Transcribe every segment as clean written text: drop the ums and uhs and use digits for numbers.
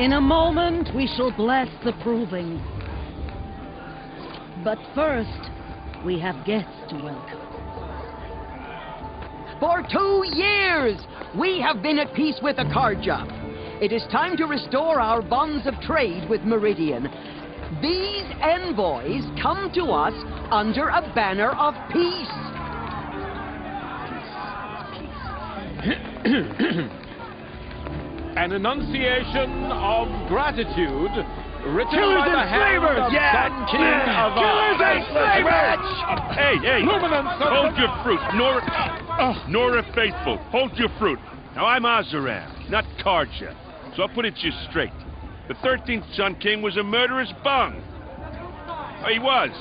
In a moment, we shall bless the proving. But first, we have guests to welcome. For 2 years, we have been at peace with the Carja. It is time to restore our bonds of trade with Meridian. These envoys come to us under a banner of peace. An enunciation of gratitude written Killers by the and hand slavers! of Sun King Avad. Killers and slavers! Hey! Luminance of Hold the- your fruit, Nora Faithful, hold your fruit. Now, I'm Azaram, not Carja, so I'll put it to you straight. The 13th Sun King was a murderous bung. Oh, he was.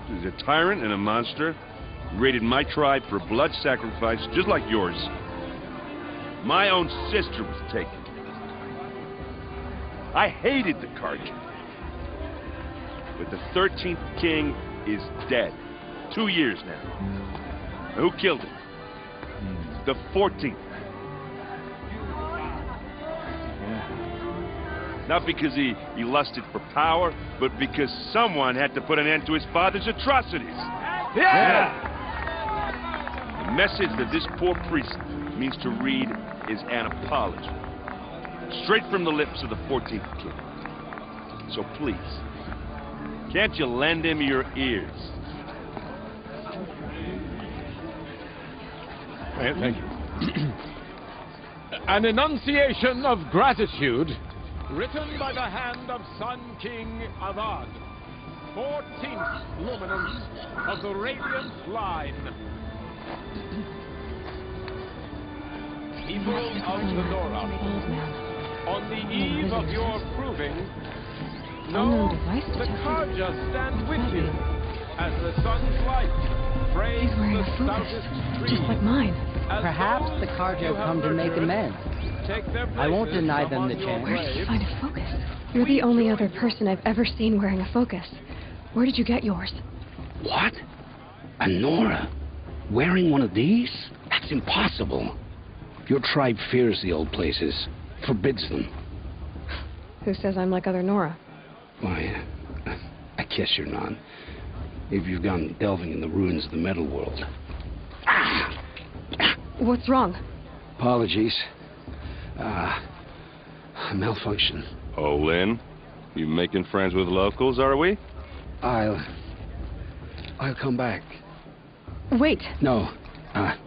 He was a tyrant and a monster. He raided my tribe for blood sacrifice, just like yours. My own sister was taken. I hated the Carja. But the 13th King is dead. 2 years now. Who killed him? The 14th. Not because he lusted for power, but because someone had to put an end to his father's atrocities. Yeah! The message that this poor priest means to read is an apology. Straight from the lips of the 14th King. So please, can't you lend him your ears? Thank you. An enunciation of gratitude written by the hand of Sun King Avad, 14th luminance of the Radiant Line. People of the Nora, on the eve of your proving, know the Carja stand with you as the sun's light frames He's wearing the a focus, stoutest trees. just like mine. As Perhaps those the Carja you have come to make nurtured amends. take their I won't places deny them among the your chance. Where did you graves. find a focus? You're the only other person I've ever seen wearing a focus. Where did you get yours? What? A Nora? Wearing one of these? That's impossible. Your tribe fears the old places, forbids them. Who says I'm like other Nora? Why, I guess you're not. If you've gone delving in the ruins of the metal world. What's wrong? Apologies. Malfunction. Oh, Lynn, you making friends with locals, are we? I'll come back. Wait. No,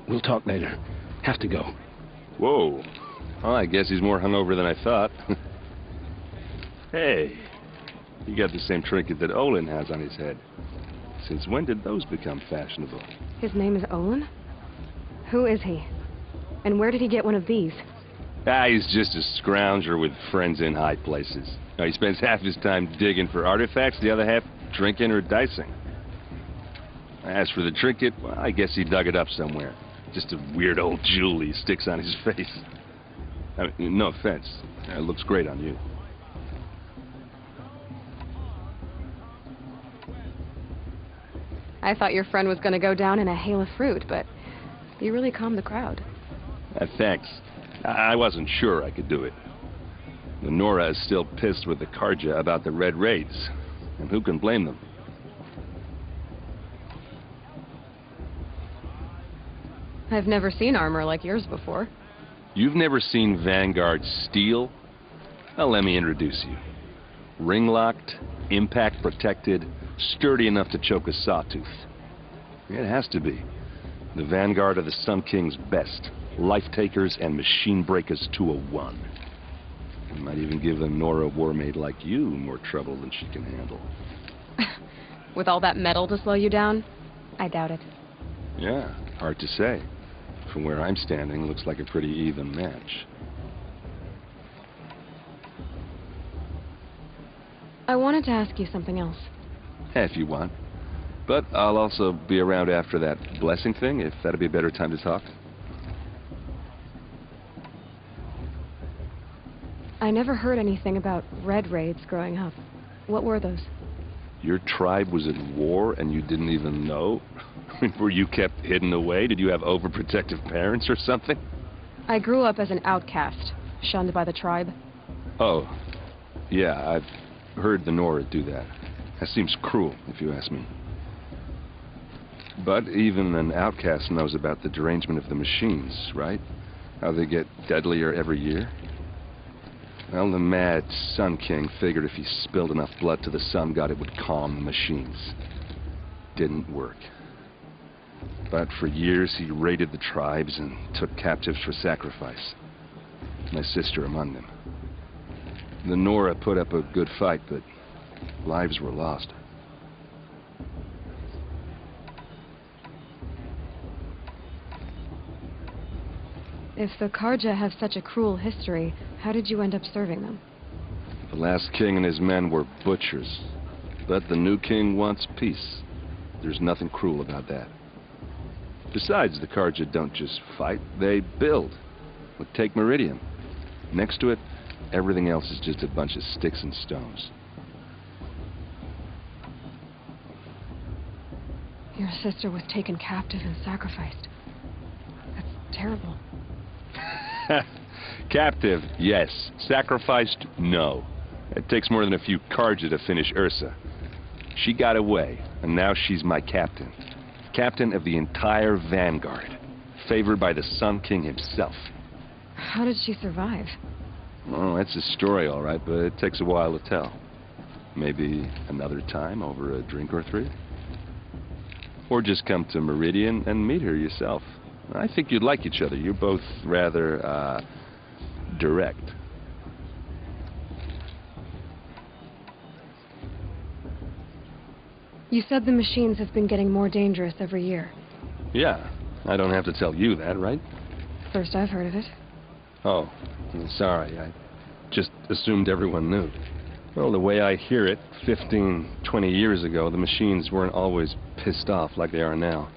we'll talk later. Have to go. Whoa. Well, I guess he's more hungover than I thought. Hey, you got the same trinket that Olin has on his head. Since when did those become fashionable? His name is Olin? Who is he? And where did he get one of these? He's just a scrounger with friends in high places. He spends half his time digging for artifacts, the other half drinking or dicing. As for the trinket, well, I guess he dug it up somewhere. Just a weird old jewel he sticks on his face. I mean, no offense. It looks great on you. I thought your friend was going to go down in a hail of fruit, but you really calmed the crowd. Thanks. I wasn't sure I could do it. The Nora is still pissed with the Carja about the Red Raids. And who can blame them? I've never seen armor like yours before. You've never seen Vanguard steel? Well, let me introduce you. Ring-locked, impact-protected, sturdy enough to choke a sawtooth. It has to be. The Vanguard of the Sun King's best. Life-takers and machine-breakers to a one. It might even give a Nora warmaid like you more trouble than she can handle. With all that metal to slow you down? I doubt it. Yeah, hard to say. From where I'm standing, looks like a pretty even match. I wanted to ask you something else. If you want. But I'll also be around after that blessing thing, if that'd be a better time to talk. I never heard anything about red raids growing up. What were those? Your tribe was at war and you didn't even know? Were you kept hidden away? Did you have overprotective parents or something? I grew up as an outcast, shunned by the tribe. Oh, yeah, I've heard the Nora do that. That seems cruel, if you ask me. But even an outcast knows about the derangement of the machines, right? How they get deadlier every year. Well, the mad Sun King figured if he spilled enough blood to the Sun God, it would calm the machines. Didn't work. But for years, he raided the tribes and took captives for sacrifice. My sister among them. The Nora put up a good fight, but lives were lost. If the Karja have such a cruel history, how did you end up serving them? The last king and his men were butchers. But the new king wants peace. There's nothing cruel about that. Besides, the Karja don't just fight, they build. Look, take Meridian. Next to it, everything else is just a bunch of sticks and stones. Your sister was taken captive and sacrificed. That's terrible. Captive, yes. Sacrificed, no. It takes more than a few Karja to finish Ursa. She got away, and now she's my captain. Captain of the entire Vanguard. Favored by the Sun King himself. How did she survive? Oh, that's a story, all right, but it takes a while to tell. Maybe another time over a drink or three? Or just come to Meridian and meet her yourself. I think you'd like each other. You're both rather, direct. You said the machines have been getting more dangerous every year. Yeah, I don't have to tell you that, right? First I've heard of it. Oh, I'm sorry. I just assumed everyone knew. Well, the way I hear it, 15, 20 years ago, the machines weren't always pissed off like they are now.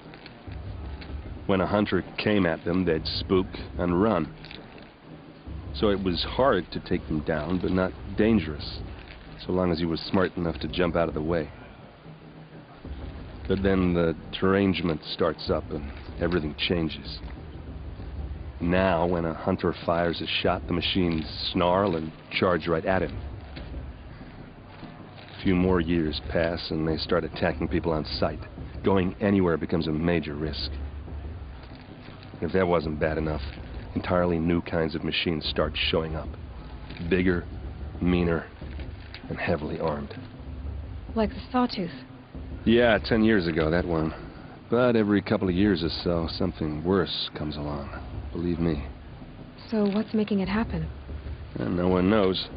When a hunter came at them, they'd spook and run. So it was hard to take them down, but not dangerous, so long as he was smart enough to jump out of the way. But then the derangement starts up and everything changes. Now, when a hunter fires a shot, the machines snarl and charge right at him. A few more years pass and they start attacking people on sight. Going anywhere becomes a major risk. If that wasn't bad enough, entirely new kinds of machines start showing up. Bigger, meaner, and heavily armed. Like the Sawtooth. Yeah, 10 years ago, that one. But every couple of years or so, something worse comes along. Believe me. So what's making it happen? And no one knows.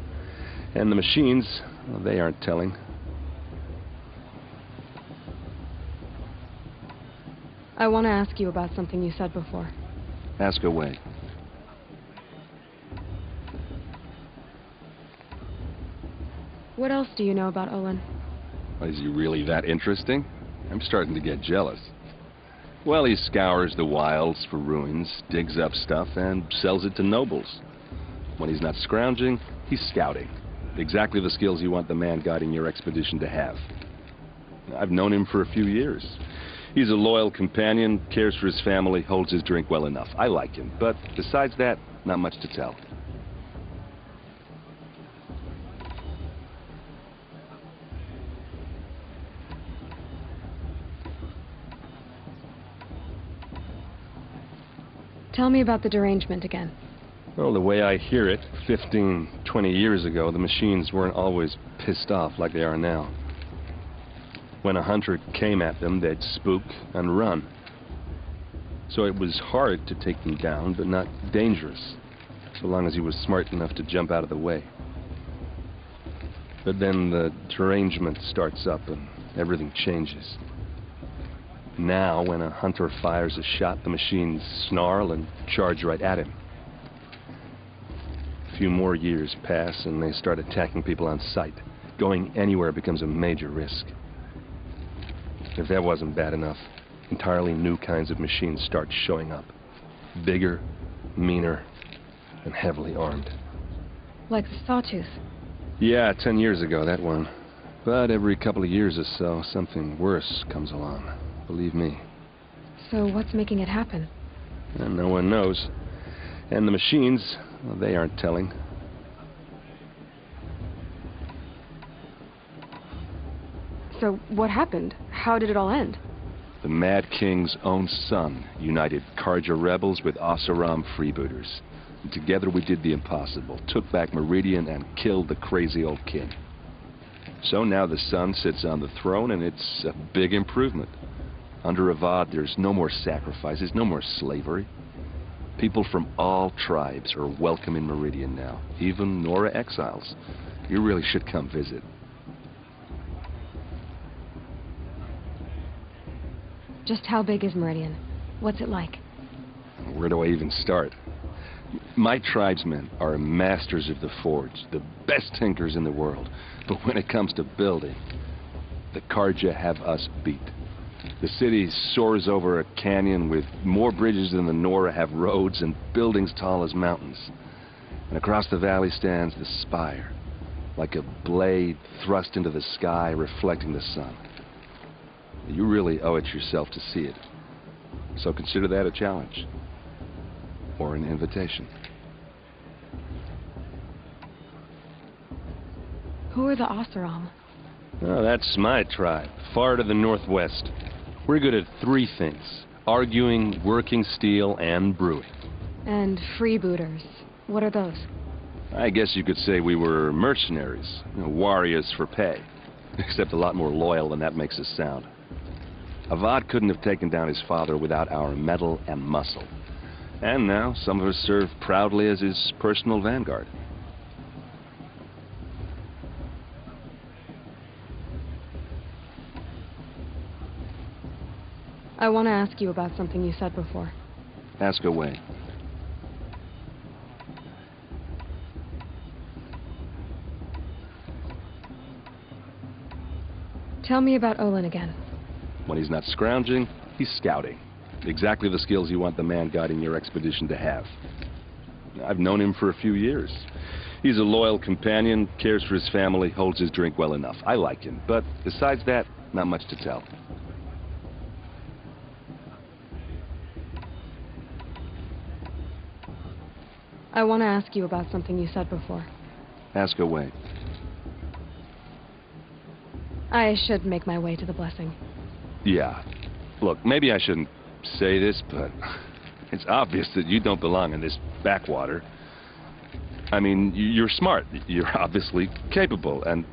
And the machines, well, they aren't telling. I want to ask you about something you said before. Ask away. What else do you know about Olin? Is he really that interesting? I'm starting to get jealous. Well, he scours the wilds for ruins, digs up stuff, and sells it to nobles. When he's not scrounging, he's scouting. Exactly the skills you want the man guiding your expedition to have. I've known him for a few years. He's a loyal companion, cares for his family, holds his drink well enough. I like him, but besides that, not much to tell. Tell me about the derangement again. Well, the way I hear it, 15, 20 years ago, the machines weren't always pissed off like they are now. When a hunter came at them, they'd spook and run. So it was hard to take them down, but not dangerous, so long as he was smart enough to jump out of the way. But then the derangement starts up and everything changes. Now, when a hunter fires a shot, the machines snarl and charge right at him. A few more years pass and they start attacking people on sight. Going anywhere becomes a major risk. If that wasn't bad enough, entirely new kinds of machines start showing up. Bigger, meaner, and heavily armed. Like the Sawtooth. Yeah, 10 years ago, that one. But every couple of years or so, something worse comes along. Believe me. So what's making it happen? And no one knows. And the machines, well, they aren't telling. So what happened? How did it all end? The Mad King's own son united Karja rebels with Oseram freebooters. And together we did the impossible, took back Meridian and killed the crazy old king. So now the son sits on the throne, and it's a big improvement. Under Avad, there's no more sacrifices, no more slavery. People from all tribes are welcome in Meridian now, even Nora exiles. You really should come visit. Just how big is Meridian? What's it like? Where do I even start? My tribesmen are masters of the forge, the best tinkers in the world. But when it comes to building, the Karja have us beat. The city soars over a canyon with more bridges than the Nora have roads and buildings tall as mountains. And across the valley stands the spire, like a blade thrust into the sky reflecting the sun. You really owe it yourself to see it. So consider that a challenge. Or an invitation. Who are the Oseram? Oh, that's my tribe, far to the northwest. We're good at 3 things: arguing, working steel, and brewing. And freebooters. What are those? I guess you could say we were mercenaries, warriors for pay. Except a lot more loyal than that makes us sound. Avad couldn't have taken down his father without our metal and muscle. And now, some of us serve proudly as his personal vanguard. I want to ask you about something you said before. Ask away. Tell me about Olin again. When he's not scrounging, he's scouting. Exactly the skills you want the man guiding your expedition to have. I've known him for a few years. He's a loyal companion, cares for his family, holds his drink well enough. I like him, but besides that, not much to tell. I want to ask you about something you said before. Ask away. I should make my way to the blessing. Yeah. Look, maybe I shouldn't say this, but it's obvious that you don't belong in this backwater. I mean, you're smart. You're obviously capable, and,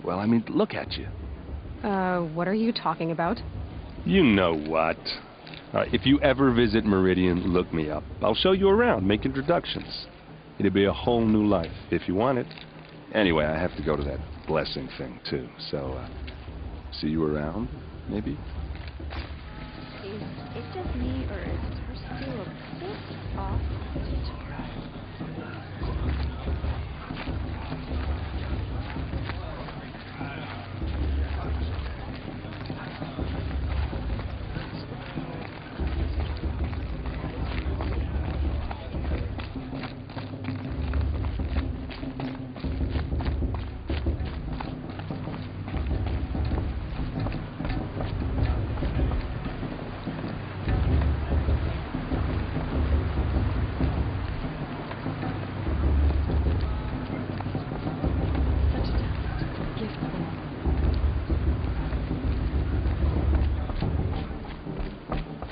well, I mean, look at you. What are you talking about? You know what. If you ever visit Meridian, look me up. I'll show you around, make introductions. It'll be a whole new life, if you want it. Anyway, I have to go to that blessing thing, too. So, see you around, maybe? Is it just me, or is her still a bit off?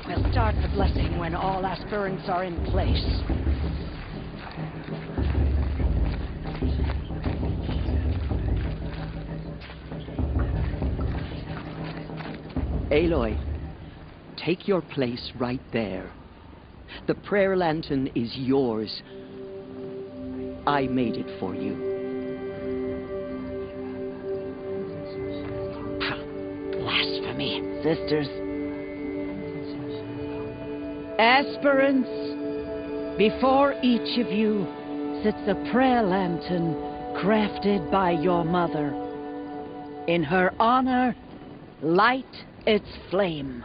We'll start the blessing when all aspirants are in place. Aloy, take your place right there. The prayer lantern is yours. I made it for you. Blasphemy, sisters. Aspirants, before each of you sits a prayer lantern crafted by your mother. In her honor, light its flame.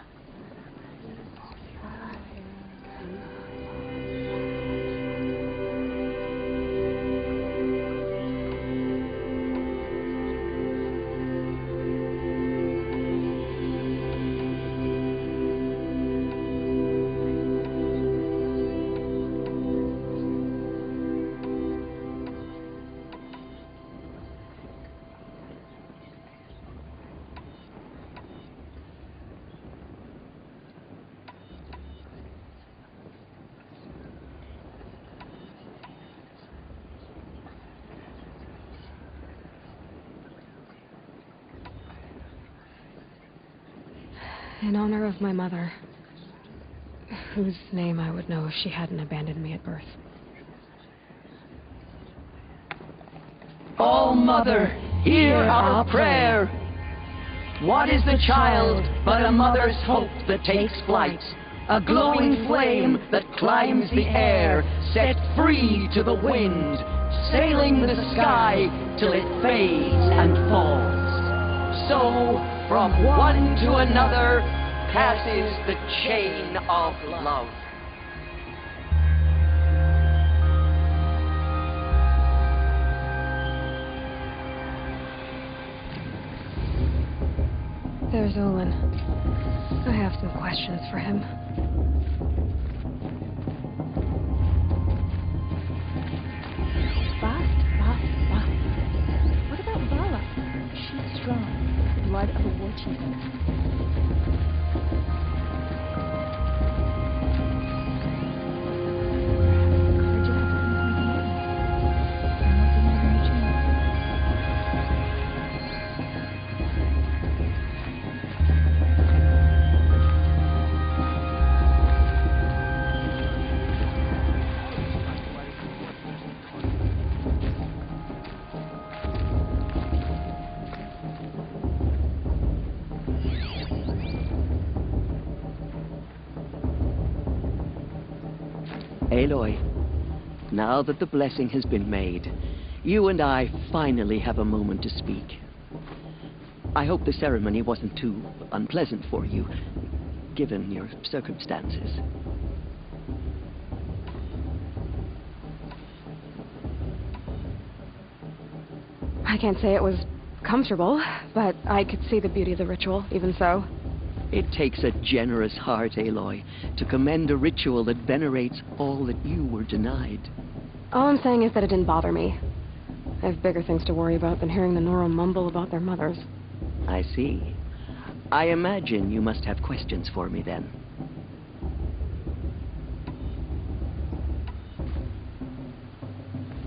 In honor of my mother, whose name I would know if she hadn't abandoned me at birth. All Mother, hear our prayer. What is the child but a mother's hope that takes flight? A glowing flame that climbs the air, set free to the wind, sailing the sky till it fades and falls. So, from one to another, passes the chain of love. There's Olin. I have some questions for him. Fast. What about Vala? She's strong. The blood of a war chief. Aloy, now that the blessing has been made, you and I finally have a moment to speak. I hope the ceremony wasn't too unpleasant for you, given your circumstances. I can't say it was comfortable, but I could see the beauty of the ritual, even so. It takes a generous heart, Aloy, to commend a ritual that venerates all that you were denied. All I'm saying is that it didn't bother me. I have bigger things to worry about than hearing the Nora mumble about their mothers. I see. I imagine you must have questions for me, then.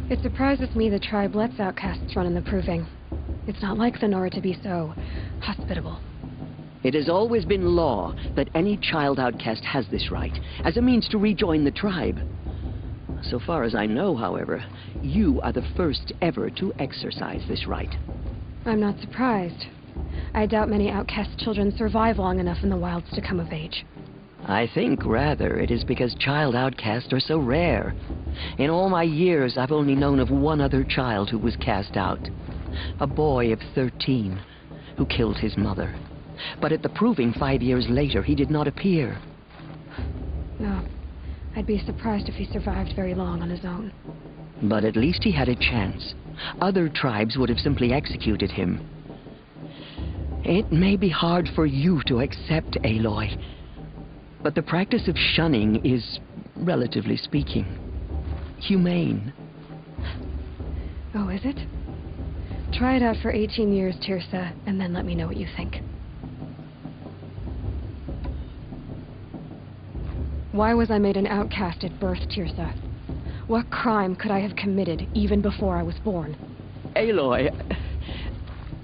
It surprises me the tribe lets outcasts run in the Proving. It's not like the Nora to be so hospitable. It has always been law that any child outcast has this right, as a means to rejoin the tribe. So far as I know, however, you are the first ever to exercise this right. I'm not surprised. I doubt many outcast children survive long enough in the wilds to come of age. I think, rather, it is because child outcasts are so rare. In all my years, I've only known of one other child who was cast out. A boy of 13, who killed his mother. But at the Proving 5 years later, he did not appear. No. I'd be surprised if he survived very long on his own. But at least he had a chance. Other tribes would have simply executed him. It may be hard for you to accept, Aloy, but the practice of shunning is, relatively speaking, humane. Oh, is it? Try it out for 18 years, Tirsa, and then let me know what you think. Why was I made an outcast at birth, Tirsa? What crime could I have committed even before I was born? Aloy,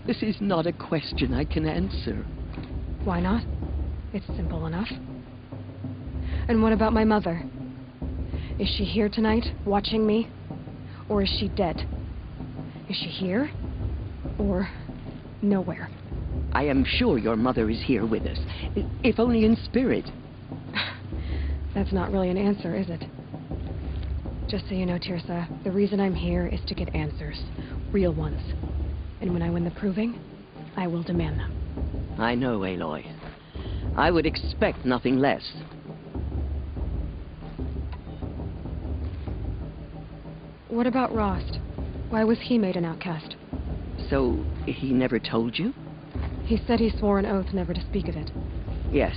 this is not a question I can answer. Why not? It's simple enough. And what about my mother? Is she here tonight, watching me? Or is she dead? Is she here? Or nowhere? I am sure your mother is here with us, if only in spirit. That's not really an answer, is it? Just so you know, Tirsa, the reason I'm here is to get answers. Real ones. And when I win the Proving, I will demand them. I know, Aloy. I would expect nothing less. What about Rost? Why was he made an outcast? So, he never told you? He said he swore an oath never to speak of it. Yes.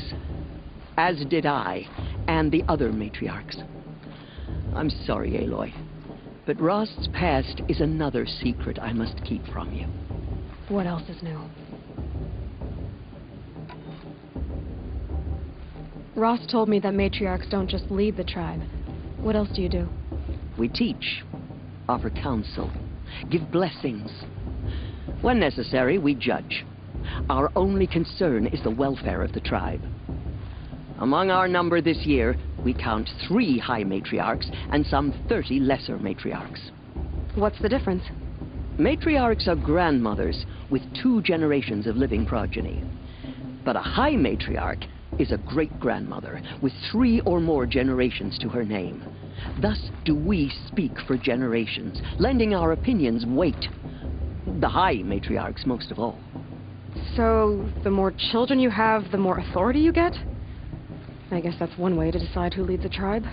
As did I, and the other matriarchs. I'm sorry, Aloy, but Rost's past is another secret I must keep from you. What else is new? Rost told me that matriarchs don't just lead the tribe. What else do you do? We teach, offer counsel, give blessings. When necessary, we judge. Our only concern is the welfare of the tribe. Among our number this year, we count 3 high matriarchs and some 30 lesser matriarchs. What's the difference? Matriarchs are grandmothers with 2 generations of living progeny. But a high matriarch is a great-grandmother with 3 or more generations to her name. Thus do we speak for generations, lending our opinions weight. The high matriarchs most of all. So, the more children you have, the more authority you get? I guess that's one way to decide who leads a tribe.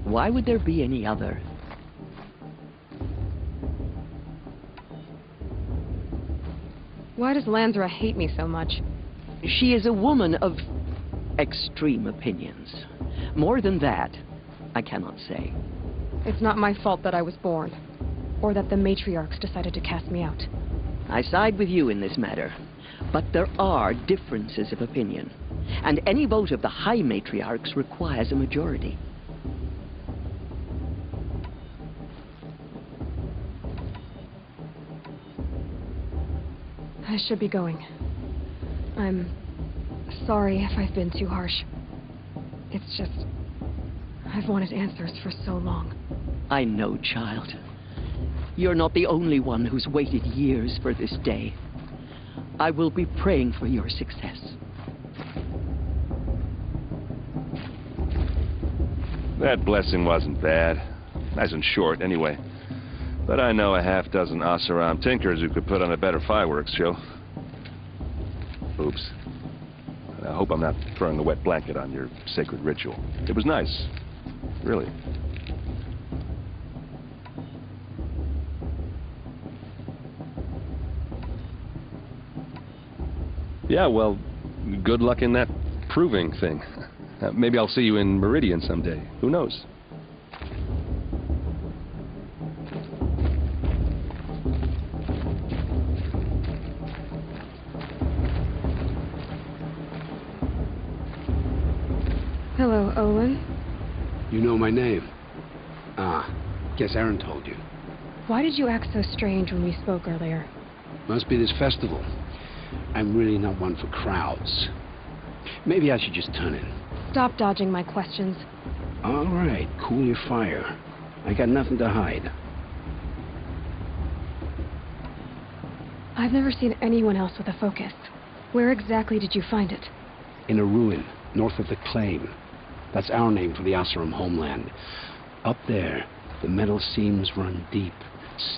Why would there be any other? Why does Lansra hate me so much? She is a woman of extreme opinions. More than that, I cannot say. It's not my fault that I was born, or that the matriarchs decided to cast me out. I side with you in this matter, but there are differences of opinion, and any vote of the high matriarchs requires a majority. I should be going. I'm sorry if I've been too harsh. It's just, I've wanted answers for so long. I know, child. You're not the only one who's waited years for this day. I will be praying for your success. That blessing wasn't bad. Nice and short, anyway. But I know a half-dozen Oseram tinkers who could put on a better fireworks show. Oops. I hope I'm not throwing a wet blanket on your sacred ritual. It was nice. Really. Yeah, well, good luck in that proving thing. Maybe I'll see you in Meridian someday. Who knows? Hello, Olin. You know my name? Ah, guess Aaron told you. Why did you act so strange when we spoke earlier? Must be this festival. I'm really not one for crowds. Maybe I should just turn in. Stop dodging my questions. All right, cool your fire. I got nothing to hide. I've never seen anyone else with a focus. Where exactly did you find it? In a ruin, north of the Claim. That's our name for the Oseram homeland. Up there, the metal seams run deep.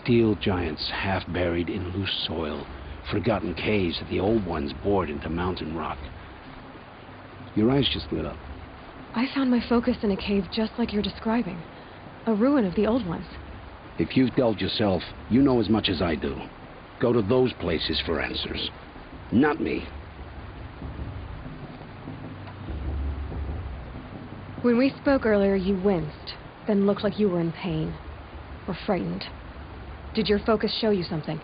Steel giants half buried in loose soil. Forgotten caves that the old ones bored into mountain rock. Your eyes just lit up. I found my focus in a cave just like you're describing. A ruin of the old ones. If you've delved yourself, you know as much as I do. Go to those places for answers. Not me. When we spoke earlier, you winced, then looked like you were in pain. Or frightened. Did your focus show you something?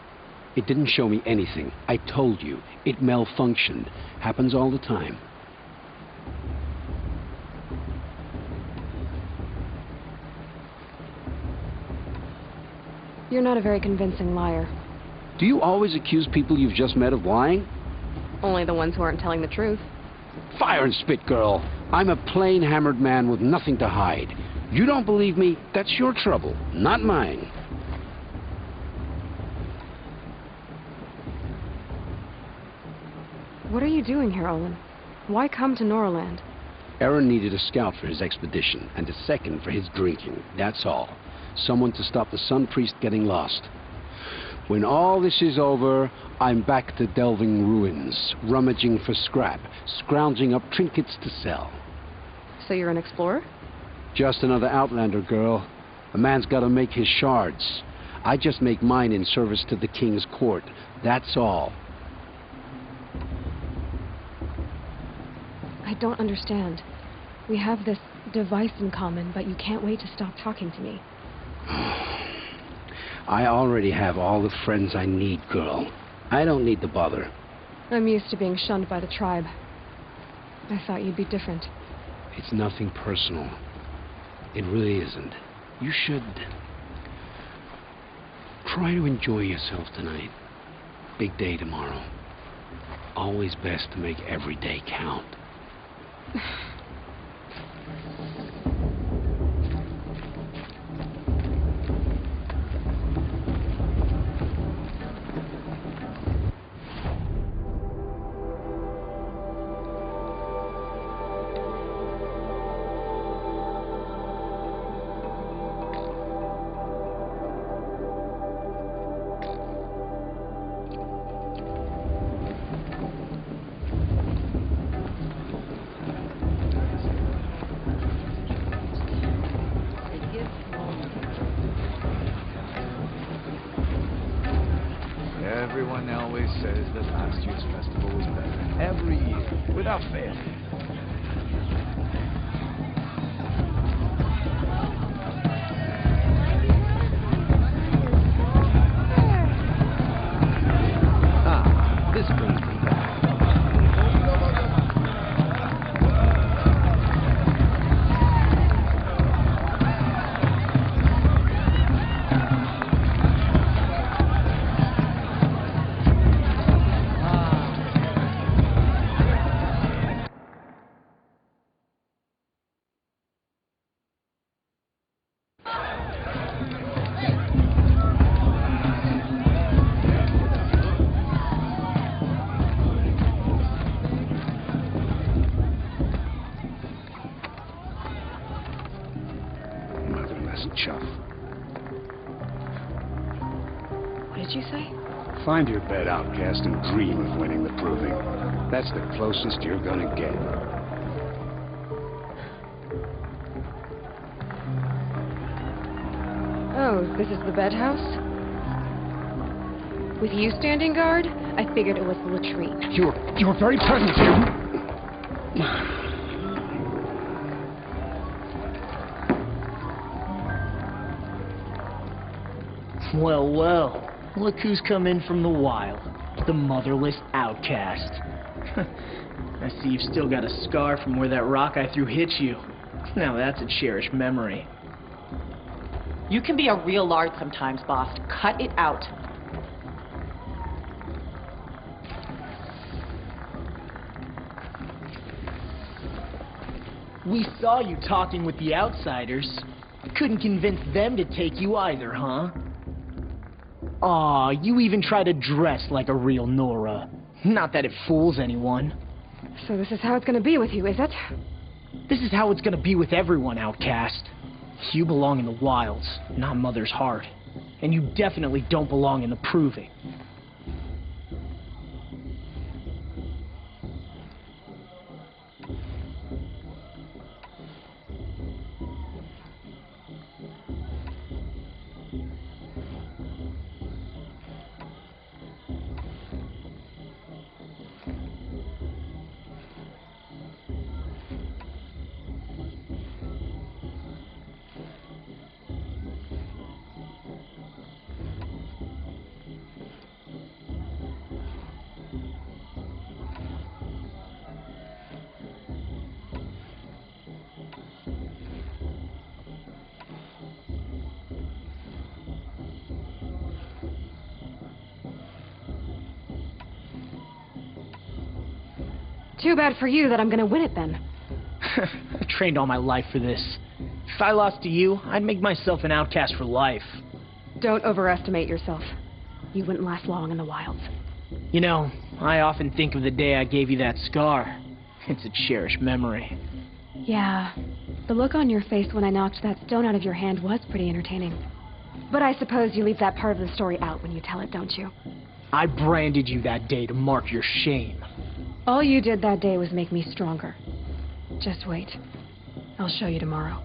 It didn't show me anything. I told you. It malfunctioned. Happens all the time. You're not a very convincing liar. Do you always accuse people you've just met of lying? Only the ones who aren't telling the truth. Fire and spit, girl. I'm a plain hammered man with nothing to hide. You don't believe me? That's your trouble, not mine. What are you doing here, Olin? Why come to Norland? Aaron needed a scout for his expedition, and a second for his drinking. That's all. Someone to stop the Sun Priest getting lost. When all this is over, I'm back to delving ruins, rummaging for scrap, scrounging up trinkets to sell. So you're an explorer? Just another outlander, girl. A man's got to make his shards. I just make mine in service to the king's court. That's all. I don't understand. We have this device in common, but you can't wait to stop talking to me. I already have all the friends I need, girl. I don't need the bother. I'm used to being shunned by the tribe. I thought you'd be different. It's nothing personal. It really isn't. You should try to enjoy yourself tonight. Big day tomorrow. always best to make every day count. Everyone always says that last year's festival was better. Every year, without fail. Ah, this brings me back. Chuff. What did you say? Find your bed, outcast, and dream of winning the proving. That's the closest you're gonna get. Oh, this is the bed house? With you standing guard, I figured it was the latrine. Your very presence here. Well, well, look who's come in from the wild. The motherless outcast. I see you've still got a scar from where that rock I threw hit you. Now that's a cherished memory. You can be a real lard sometimes, boss. Cut it out. We saw you talking with the outsiders. Couldn't convince them to take you either, huh? Aw, you even try to dress like a real Nora. Not that it fools anyone. So this is how it's gonna be with you, is it? This is how it's gonna be with everyone, outcast. You belong in the wilds, not Mother's heart. And you definitely don't belong in the proving. Too bad for you that I'm gonna win it then. I trained all my life for this. If I lost to you, I'd make myself an outcast for life. Don't overestimate yourself. You wouldn't last long in the wilds. You know, I often think of the day I gave you that scar. It's a cherished memory. Yeah, the look on your face when I knocked that stone out of your hand was pretty entertaining. But I suppose you leave that part of the story out when you tell it, don't you? I branded you that day to mark your shame. All you did that day was make me stronger. Just wait. I'll show you tomorrow.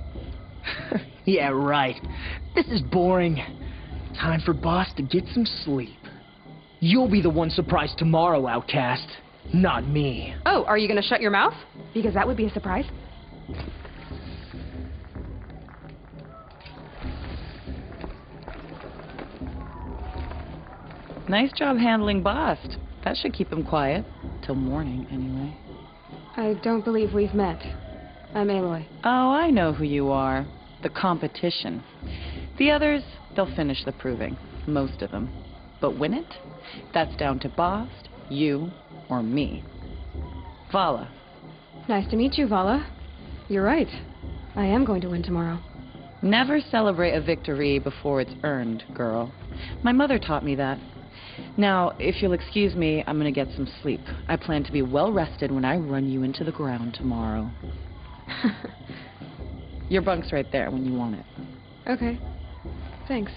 Yeah, right. This is boring. Time for Boss to get some sleep. You'll be the one surprised tomorrow, outcast. Not me. Oh, are you gonna shut your mouth? Because that would be a surprise. Nice job handling Bast. That should keep him quiet. Till morning, anyway. I don't believe we've met. I'm Aloy. Oh, I know who you are. The competition. The others, they'll finish the proving. Most of them. But win it? That's down to Bast, you, or me. Vala. Nice to meet you, Vala. You're right. I am going to win tomorrow. Never celebrate a victory before it's earned, girl. My mother taught me that. Now, if you'll excuse me, I'm gonna get some sleep. I plan to be well rested when I run you into the ground tomorrow. Your bunk's right there when you want it. Okay. Thanks.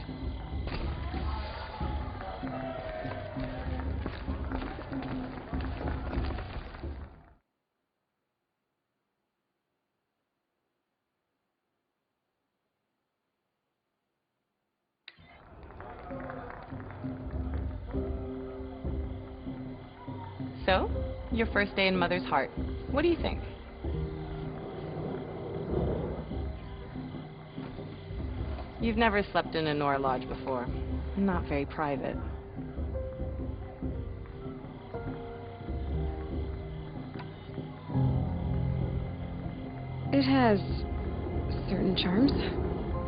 So, your first day in Mother's Heart. What do you think? You've never slept in a Nora Lodge before. Not very private. It has certain charms.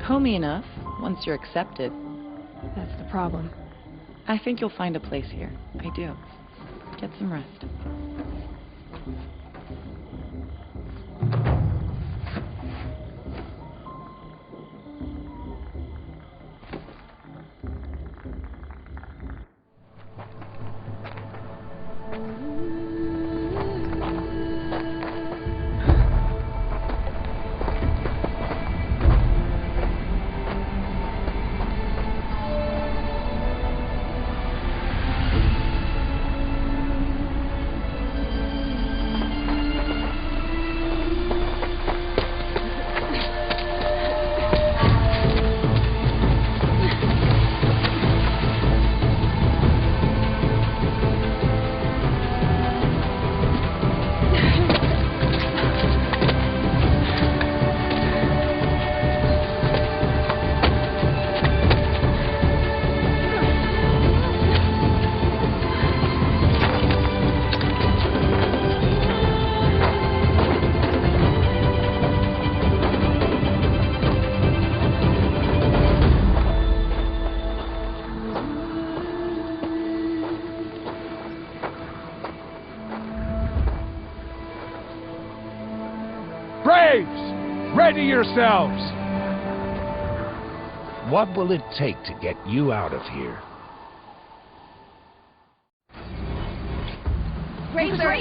Homey enough, once you're accepted. That's the problem. I think you'll find a place here. I do. Get some rest. Braves! Ready yourselves! What will it take to get you out of here? Razor!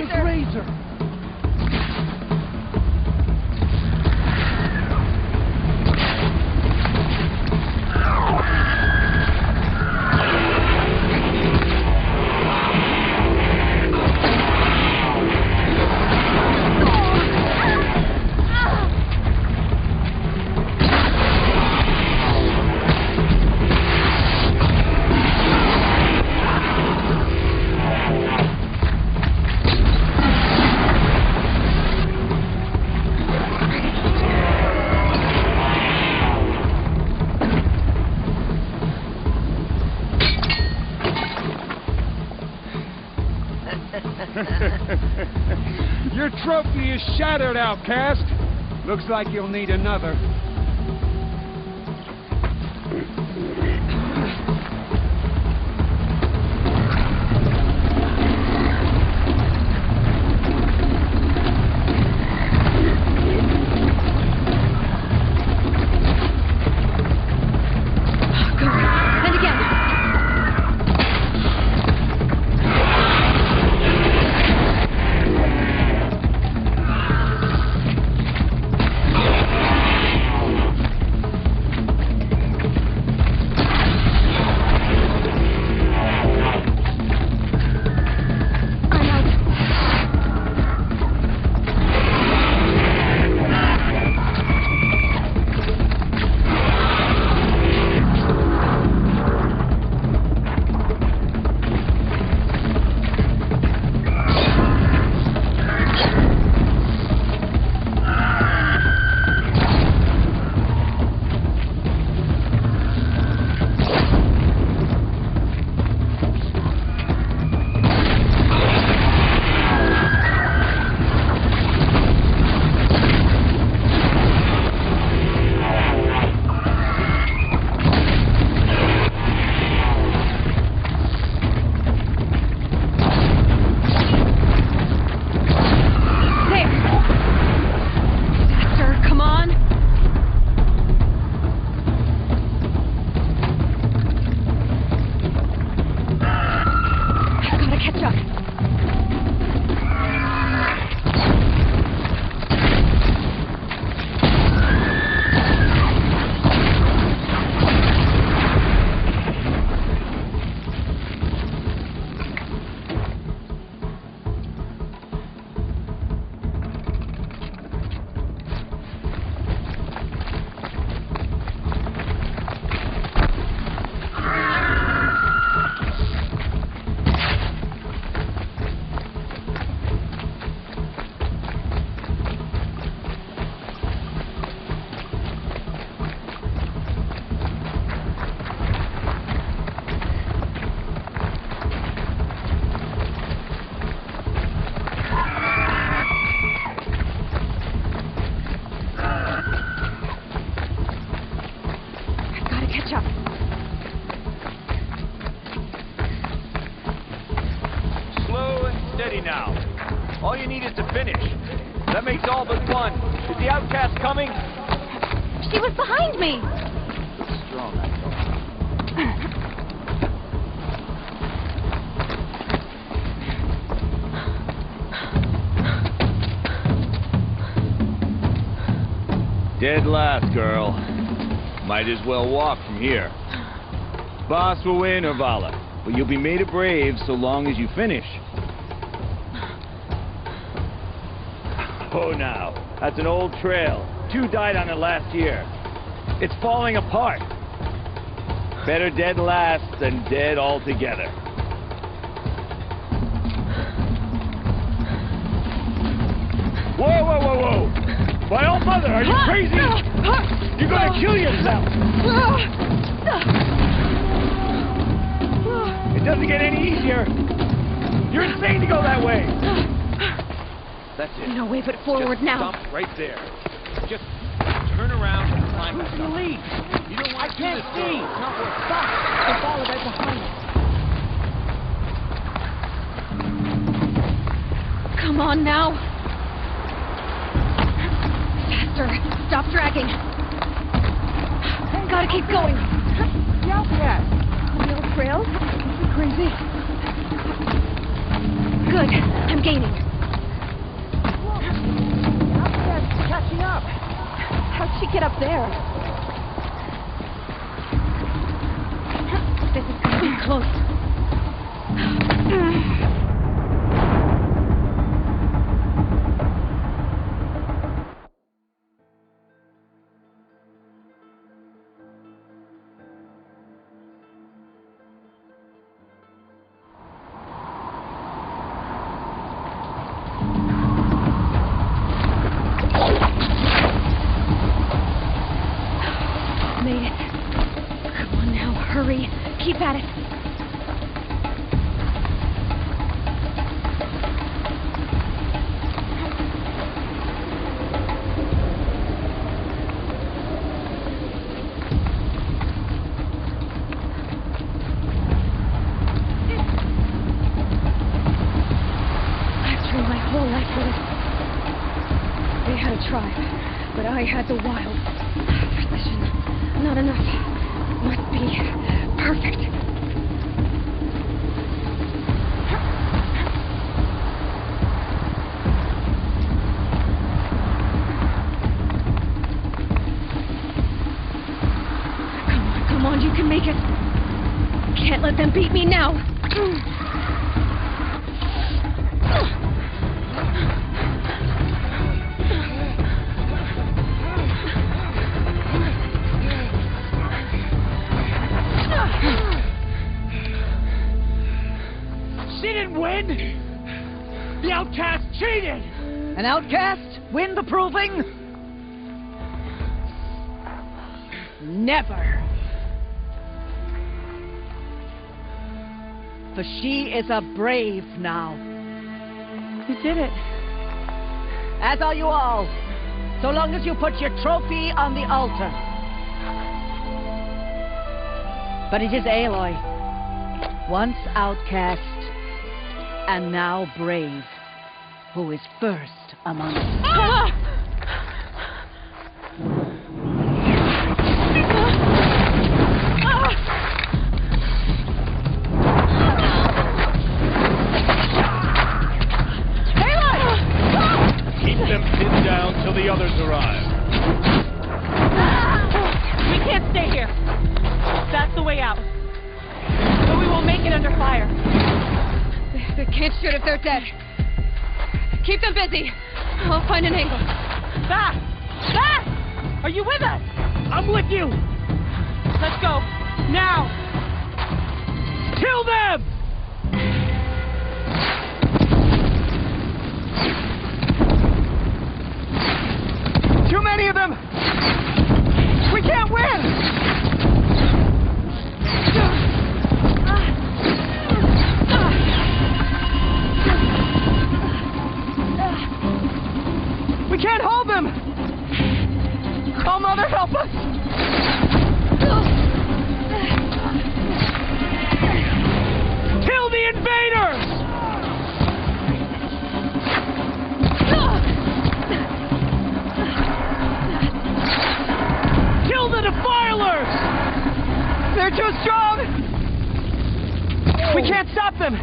Your trophy is shattered, outcast. Looks like you'll need another. That makes all but one. Is the outcast coming? She was behind me! Strong. Dead last, girl. Might as well walk from here. Boss will win, Urvala, but you'll be made a brave so long as you finish. Oh, now, that's an old trail. 2 died on it last year. It's falling apart. Better dead last than dead altogether. Whoa, whoa, whoa, whoa! My old mother, are you crazy? You're gonna kill yourself! It doesn't get any easier. You're insane to go that way. That's it. No way but forward Just now. Stop right there. Just turn around and climb back up. Lead. You don't want I to do can't this, see. girl. Not worth stop. I'll follow right behind. Come on now. Faster. Stop dragging. Gotta keep going. The outcast. No trail? You crazy? Good. I'm gaining. The outcast's catching up. How'd she get up there? This is gonna be close. Made it. Come on now, hurry. Keep at it. I've trained my whole life for this. They had a tribe, but I had the wild. Precision. Not enough. Must be perfect. Come on, you can make it. Can't let them beat me now. She didn't win! The outcast cheated! An outcast win the proving? Never! For she is a brave now. You did it. As are you all. So long as you put your trophy on the altar. But it is Aloy, once outcast, and now brave, who is first among us. Keep them pinned down till the others arrive. We can't stay here. That's the way out. But we won't make it under fire. They can't shoot if they're dead. Keep them busy. I'll find an angle. Back! Back! Are you with us? I'm with you! Let's go. Now! Kill them! Too many of them! We can't win! We can't hold them! Oh, Mother, help us! Kill the invaders! too strong! We can't stop them!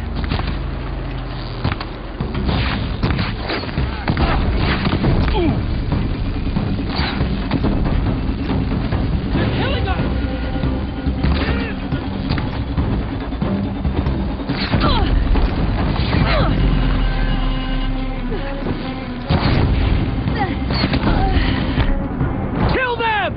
They're killing us! Kill them!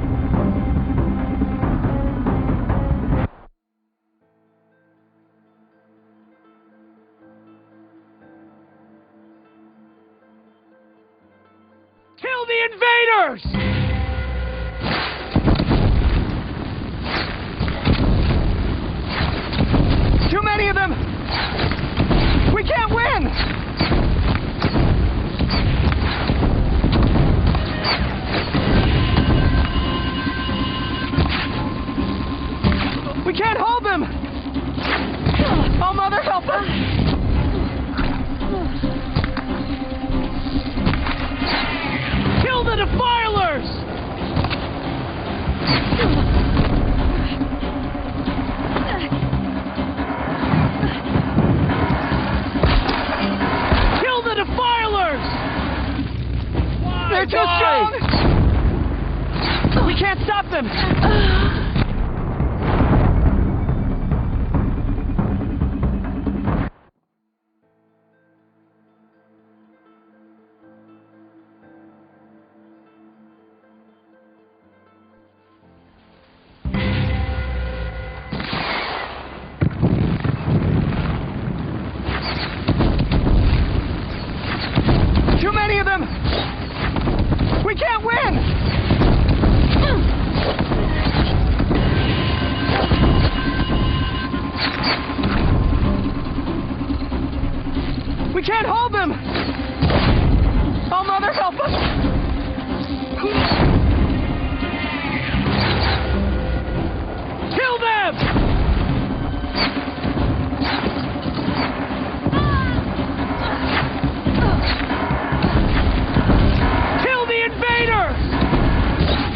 Kill the invaders! Too many of them! We can't win! We can't hold them! Oh, Mother, help us! Kill the defilers! Kill the defilers! They're too strong! We can't stop them! Too many of them! We can't win! We can't hold them! Oh, Mother, help us! Kill them!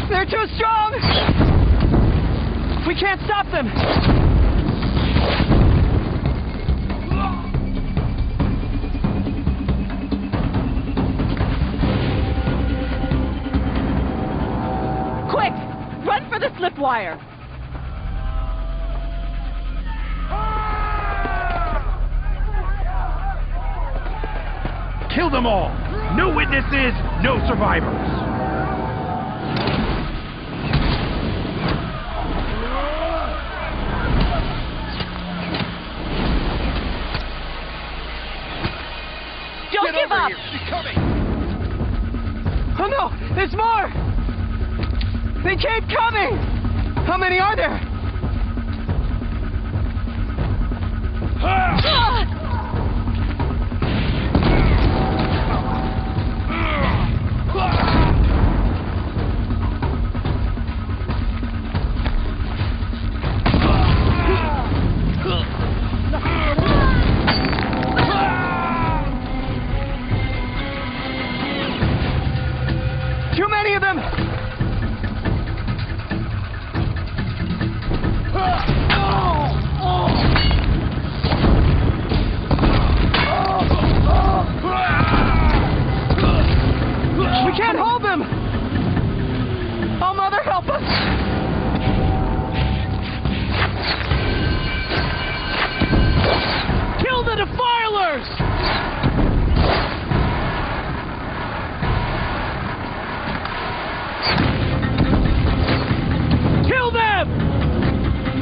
They're too strong! We can't stop them! Quick! Run for the slip wire! Kill them all! No witnesses, no survivors! Don't give up! She's coming! Oh no! There's more! They keep coming! How many are there? Too many of them! We can't hold them! Oh, Mother, help us! Kill the defilers! Kill them!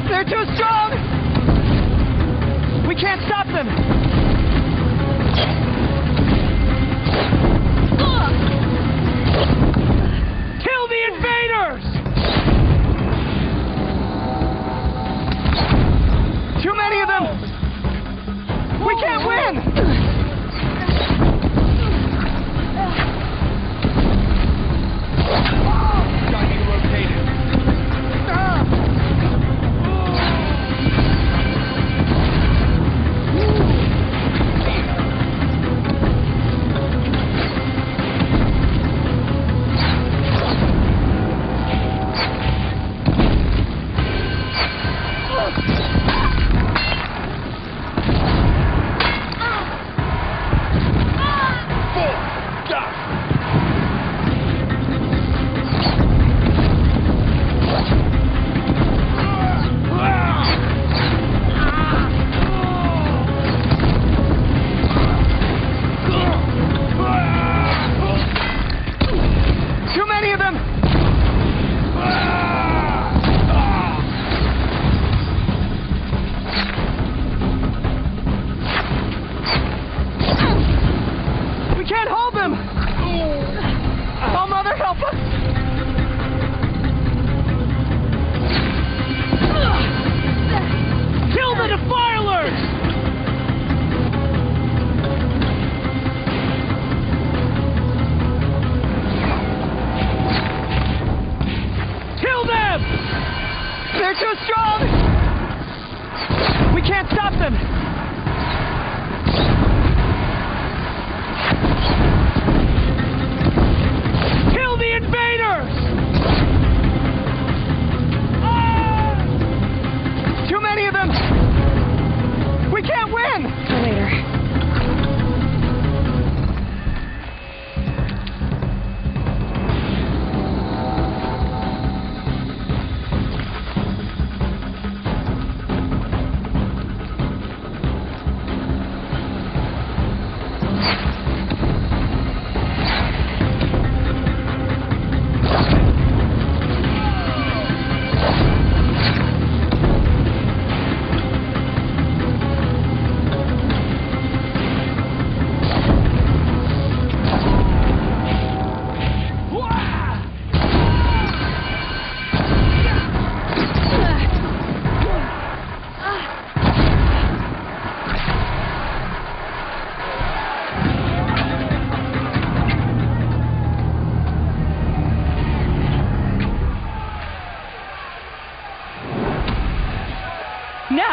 They're too strong! We can't stop them! Kill the invaders! Too many of them! We can't win!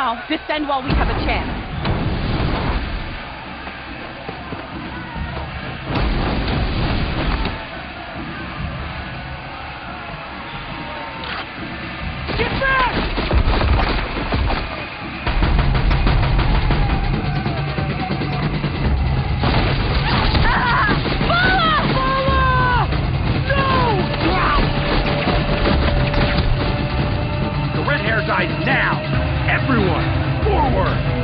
now. Descend while we have a chance. Now! Everyone, forward!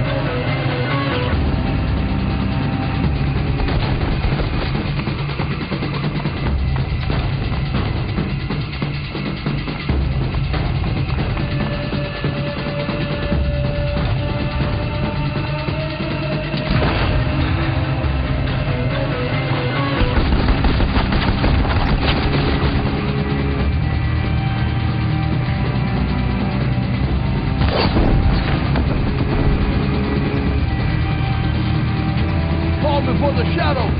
Before the shadow!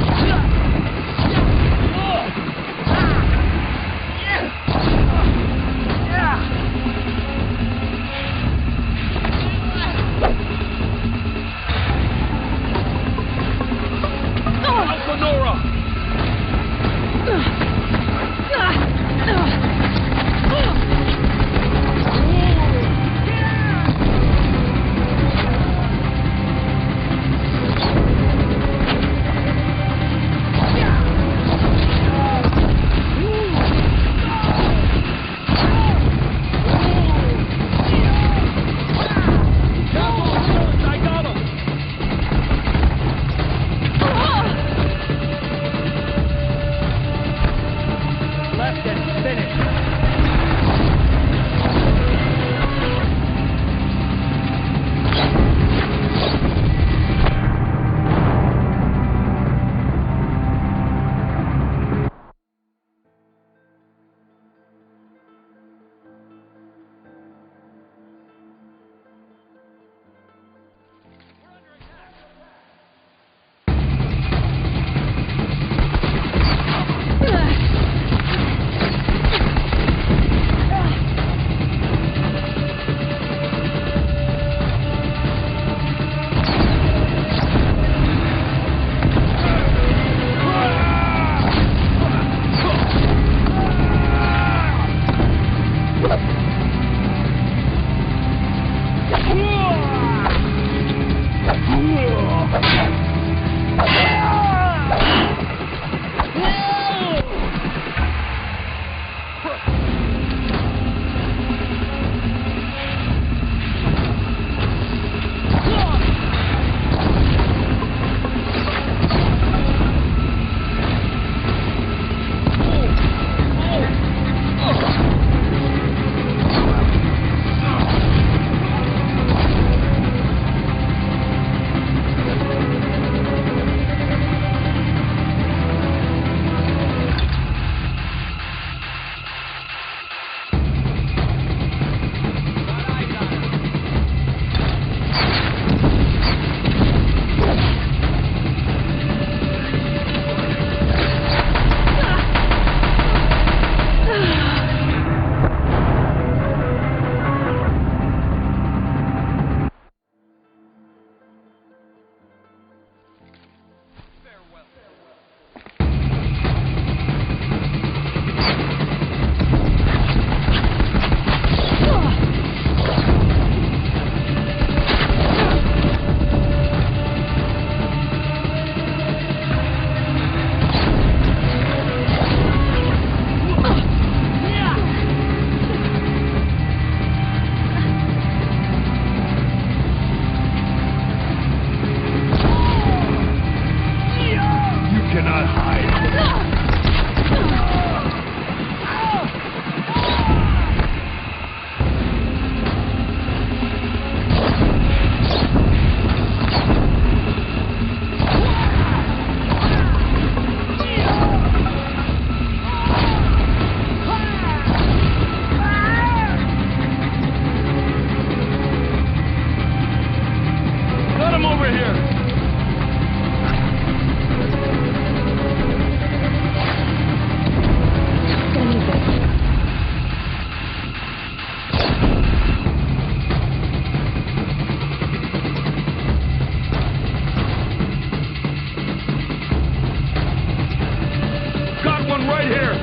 I'm right here!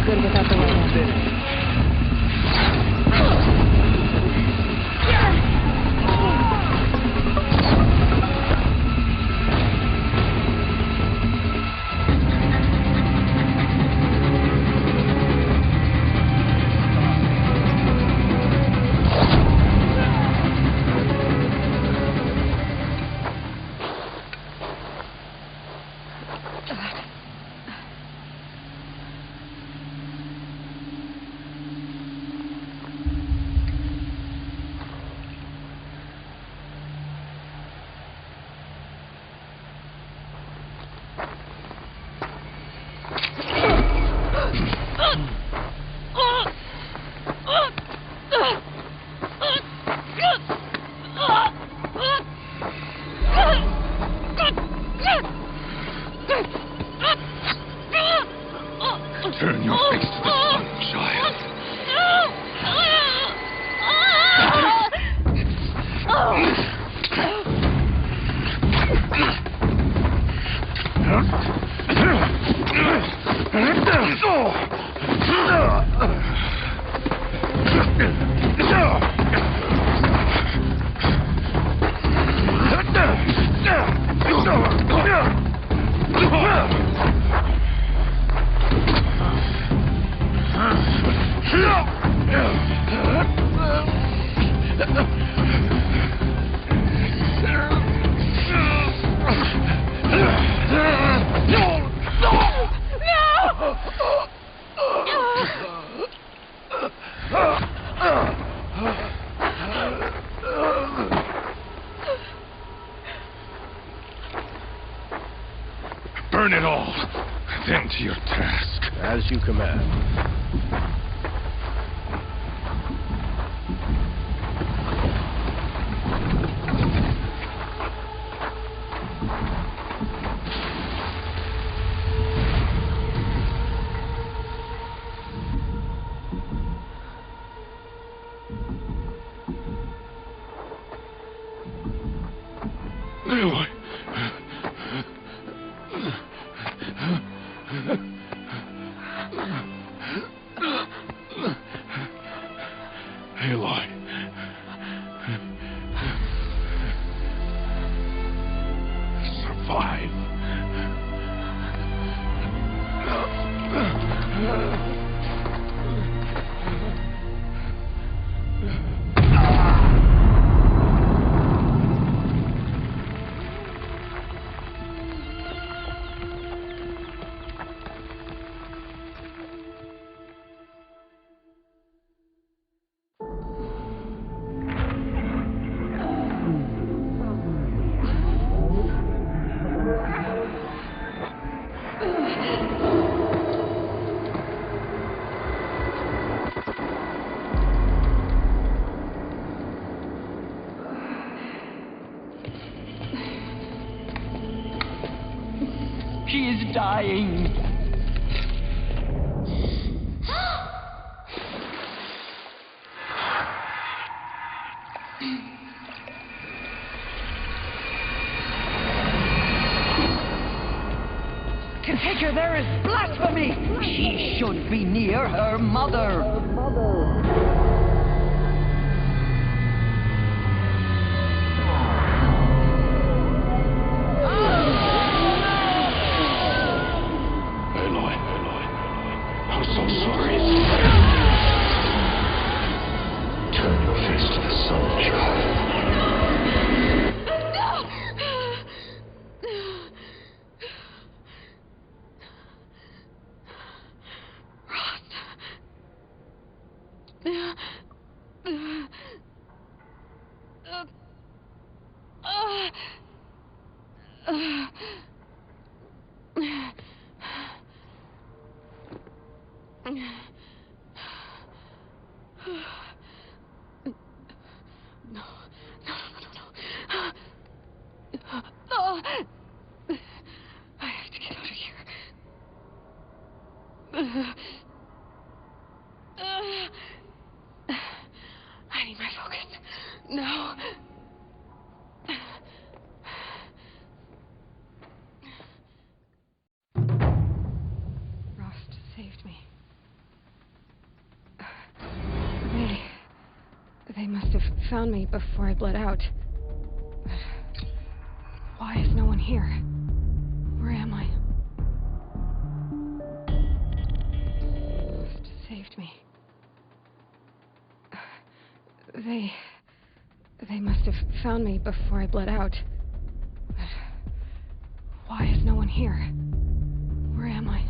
Good without the weapon. Turn your face to the sun, child. Burn it all, then to your task. As you command. Aloy. Aloy. Survive. She is dying. Configure, there is blasphemy! She should be near her mother. No. Oh. I have to get out of here. I need my focus. No. Rost saved me. They must have found me before I bled out. But why is no one here? Where am I? Rost saved me. They must have found me before I bled out. But why is no one here? Where am I?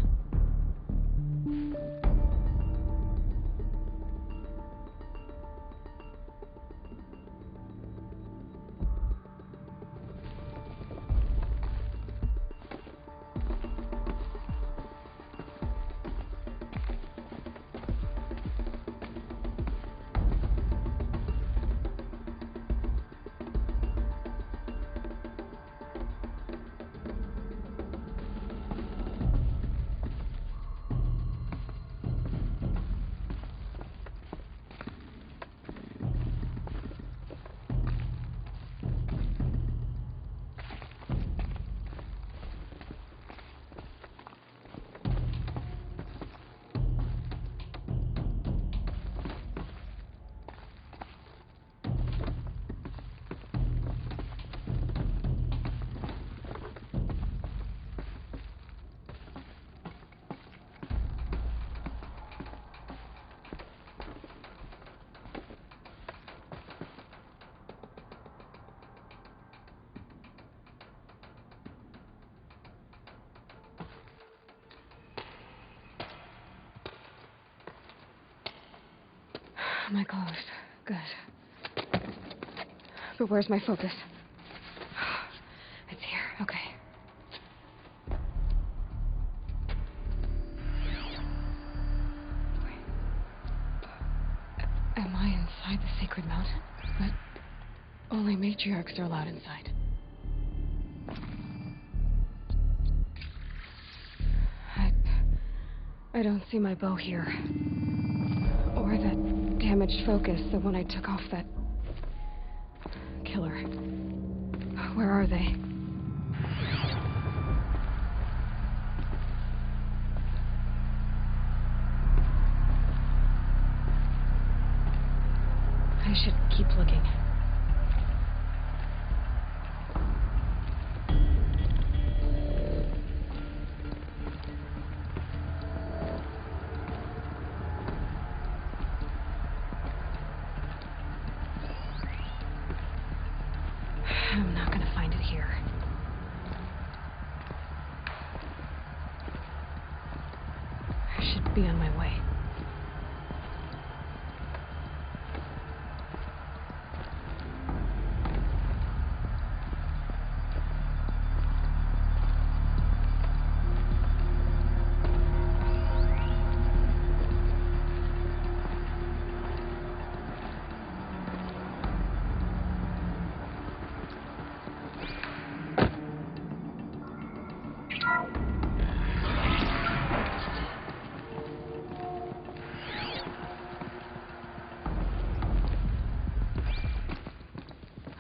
My clothes. Good. But where's my focus? It's here. Okay. Wait. Am I inside the sacred mountain? But only matriarchs are allowed inside. I don't see my bow here. Or that damaged focus, the one I took off that killer. Where are they? I should keep looking. I'm not gonna find it here. I should be on my way.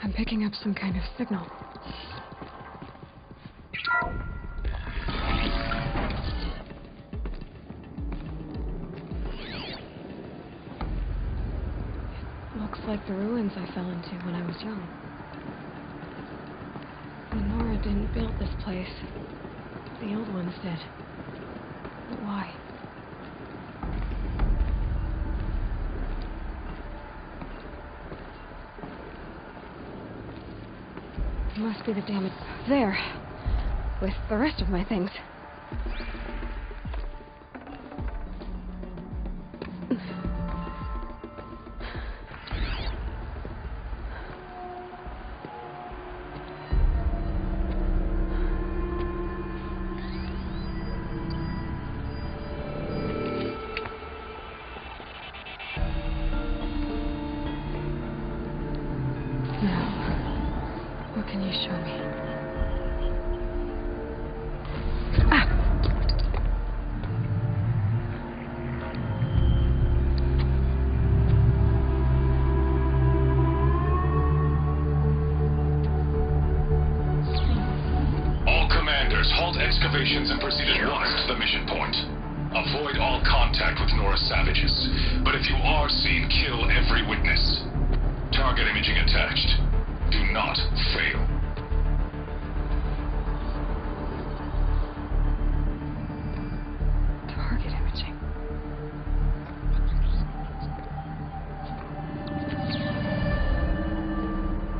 I'm picking up some kind of signal. It looks like the ruins I fell into when I was young. Nora didn't build this place. The old ones did. But why? Must be the damage there, with the rest of my things. What can you show me? All commanders, halt excavations and proceed at once to the mission point. Avoid all contact with Nora savages. But if you are seen, kill every witness. Target imaging attached. Do not fail. Target imaging.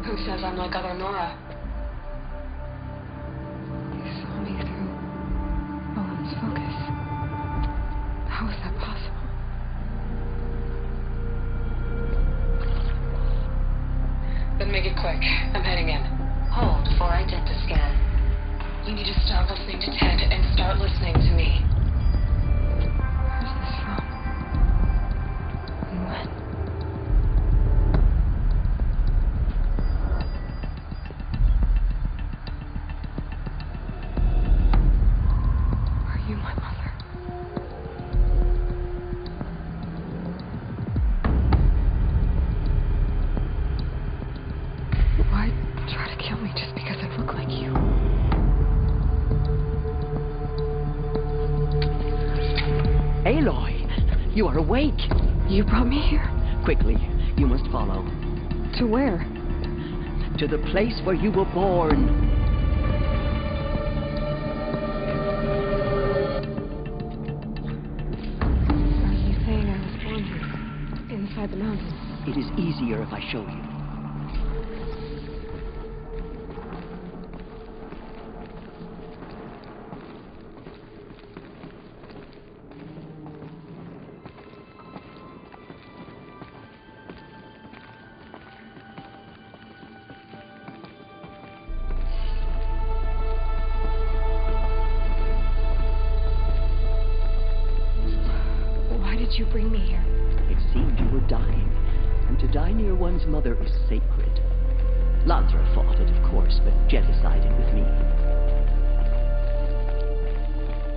Who says I'm like other Nora? You saw me through Owen's focus. How is that possible? Then make it quick. I'm heading in. Hold for identiscan. You need to stop listening to Ted and start listening to me. Where's this from? And when? Are you my mother? Why try to kill me just because I look like you? Aloy, you are awake. You brought me here? Quickly, you must follow. To where? To the place where you were born. Are you saying I was born here? Inside the mountain? It is easier if I show you. Why did you bring me here? It seemed you were dying, and to die near one's mother is sacred. Lansra fought it, of course, but Jet sided with me.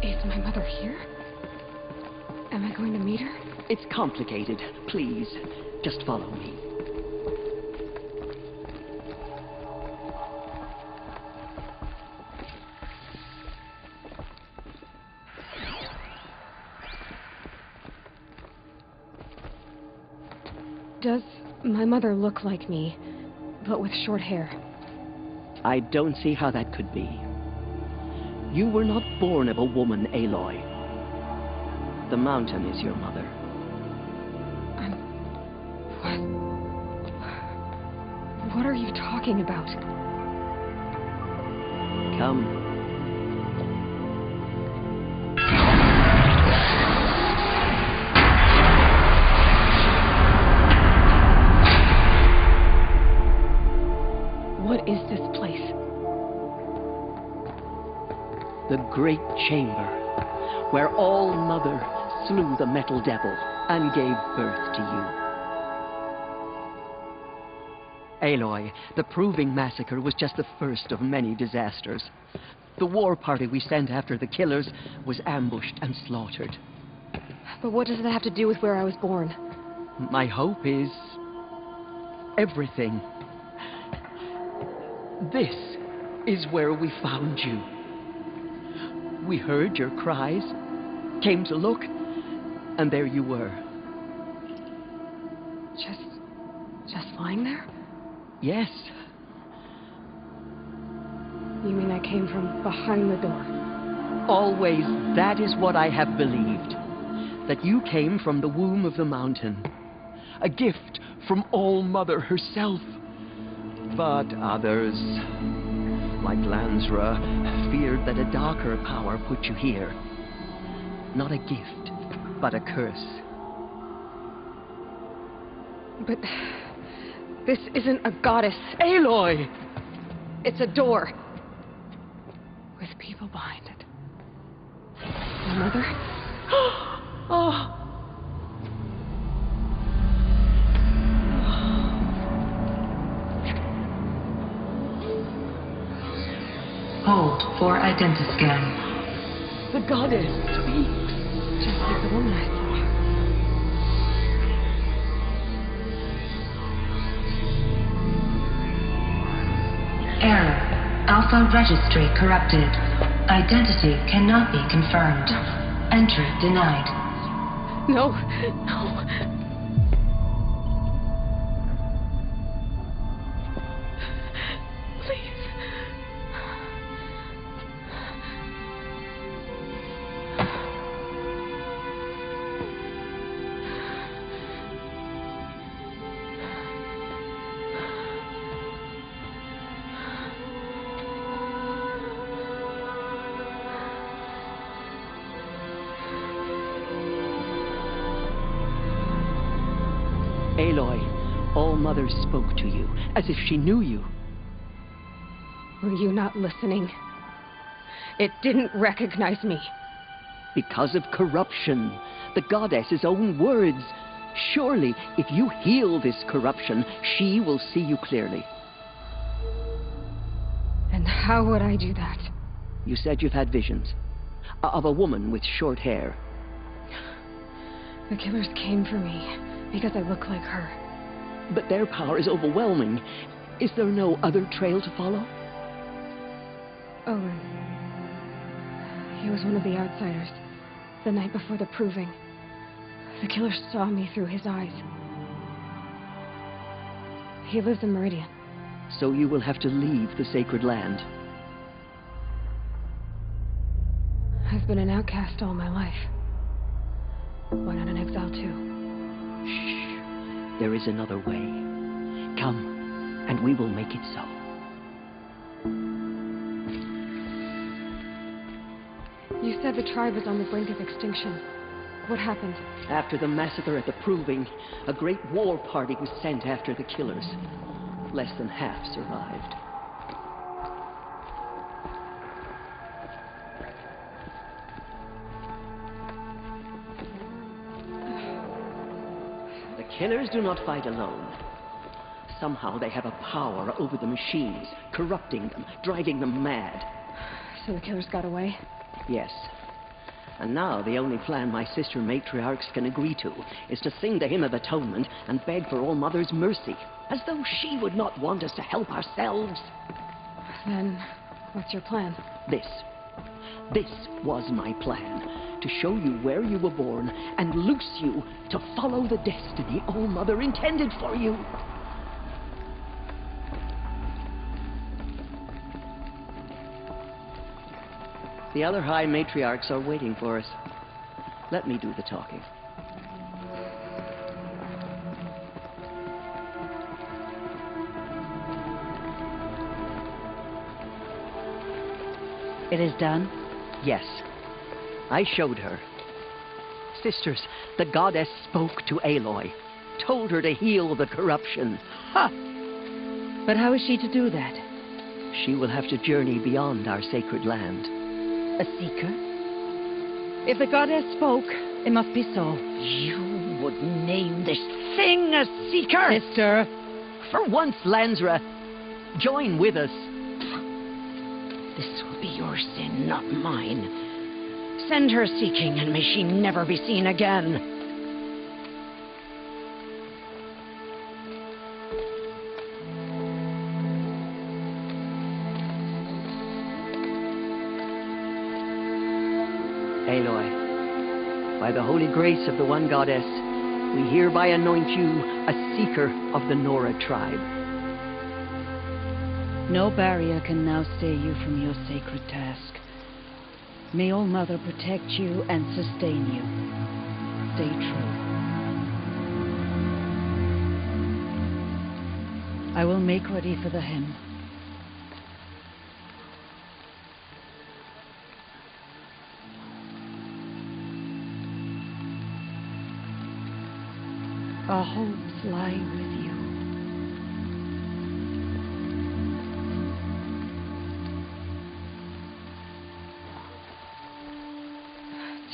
Is my mother here? Am I going to meet her? It's complicated. Please, just follow me. Does my mother look like me, but with short hair? I don't see how that could be. You were not born of a woman, Aloy. The mountain is your mother. What are you talking about? Come. What is this place? The Great Chamber, where All Mother slew the Metal Devil and gave birth to you. Aloy, the Proving Massacre was just the first of many disasters. The war party we sent after the killers was ambushed and slaughtered. But what does it have to do with where I was born? My hope is everything. This is where we found you. We heard your cries, came to look, and there you were. Just lying there? Yes. You mean I came from behind the door? Always, that is what I have believed. That you came from the womb of the mountain. A gift from All Mother herself. But others, like Lansra, feared that a darker power put you here. Not a gift, but a curse. But this isn't a goddess. Aloy! It's a door. With people behind it. My mother? Oh! hold for identiscan. The goddess speaks. Just like the woman I saw. Error. Alpha registry corrupted. Identity cannot be confirmed. Entry denied. No, no. Please. Aloy, All-Mother spoke to you, as if she knew you. Were you not listening? It didn't recognize me. Because of corruption. The goddess's own words. Surely, if you heal this corruption, she will see you clearly. And how would I do that? You said you've had visions. Of a woman with short hair. The killers came for me. Because I look like her. But their power is overwhelming. Is there no other trail to follow? Owen. He was one of the outsiders. The night before the proving. The killers saw me through his eyes. He lives in Meridian. So you will have to leave the sacred land. I've been an outcast all my life. Why not an exile too? Shh. There is another way. Come, and we will make it so. You said the tribe is on the brink of extinction. What happened? After the massacre at the Proving, a great war party was sent after the killers. Less than half survived. The killers do not fight alone. Somehow they have a power over the machines, corrupting them, driving them mad. So the killers got away? Yes. And now the only plan my sister matriarchs can agree to is to sing the Hymn of Atonement and beg for All-Mother's mercy, as though she would not want us to help ourselves. Then, what's your plan? This was my plan. To show you where you were born and loose you to follow the destiny All-Mother intended for you. The other High Matriarchs are waiting for us. Let me do the talking. It is done? Yes. I showed her. Sisters, the goddess spoke to Aloy. Told her to heal the corruption. Ha! But how is she to do that? She will have to journey beyond our sacred land. A seeker? If the goddess spoke, it must be so. You would name this thing a seeker? Sister! For once, Lansra, join with us. This will be your sin, not mine. Send her seeking, and may she never be seen again. Aloy, by the holy grace of the one goddess, we hereby anoint you a seeker of the Nora tribe. No barrier can now stay you from your sacred task. May All-Mother protect you and sustain you. Stay true. I will make ready for the hymn. Our hopes lie with you.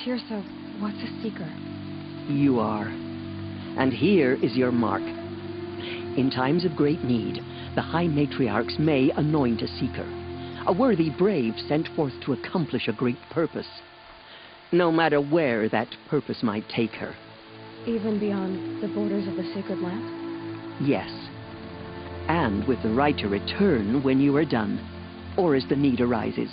Teersa, what's a seeker? You are. And here is your mark. In times of great need, the High Matriarchs may anoint a seeker. a worthy brave sent forth to accomplish a great purpose, no matter where that purpose might take her. Even beyond the borders of the sacred land? Yes, and with the right to return when you are done, or as the need arises.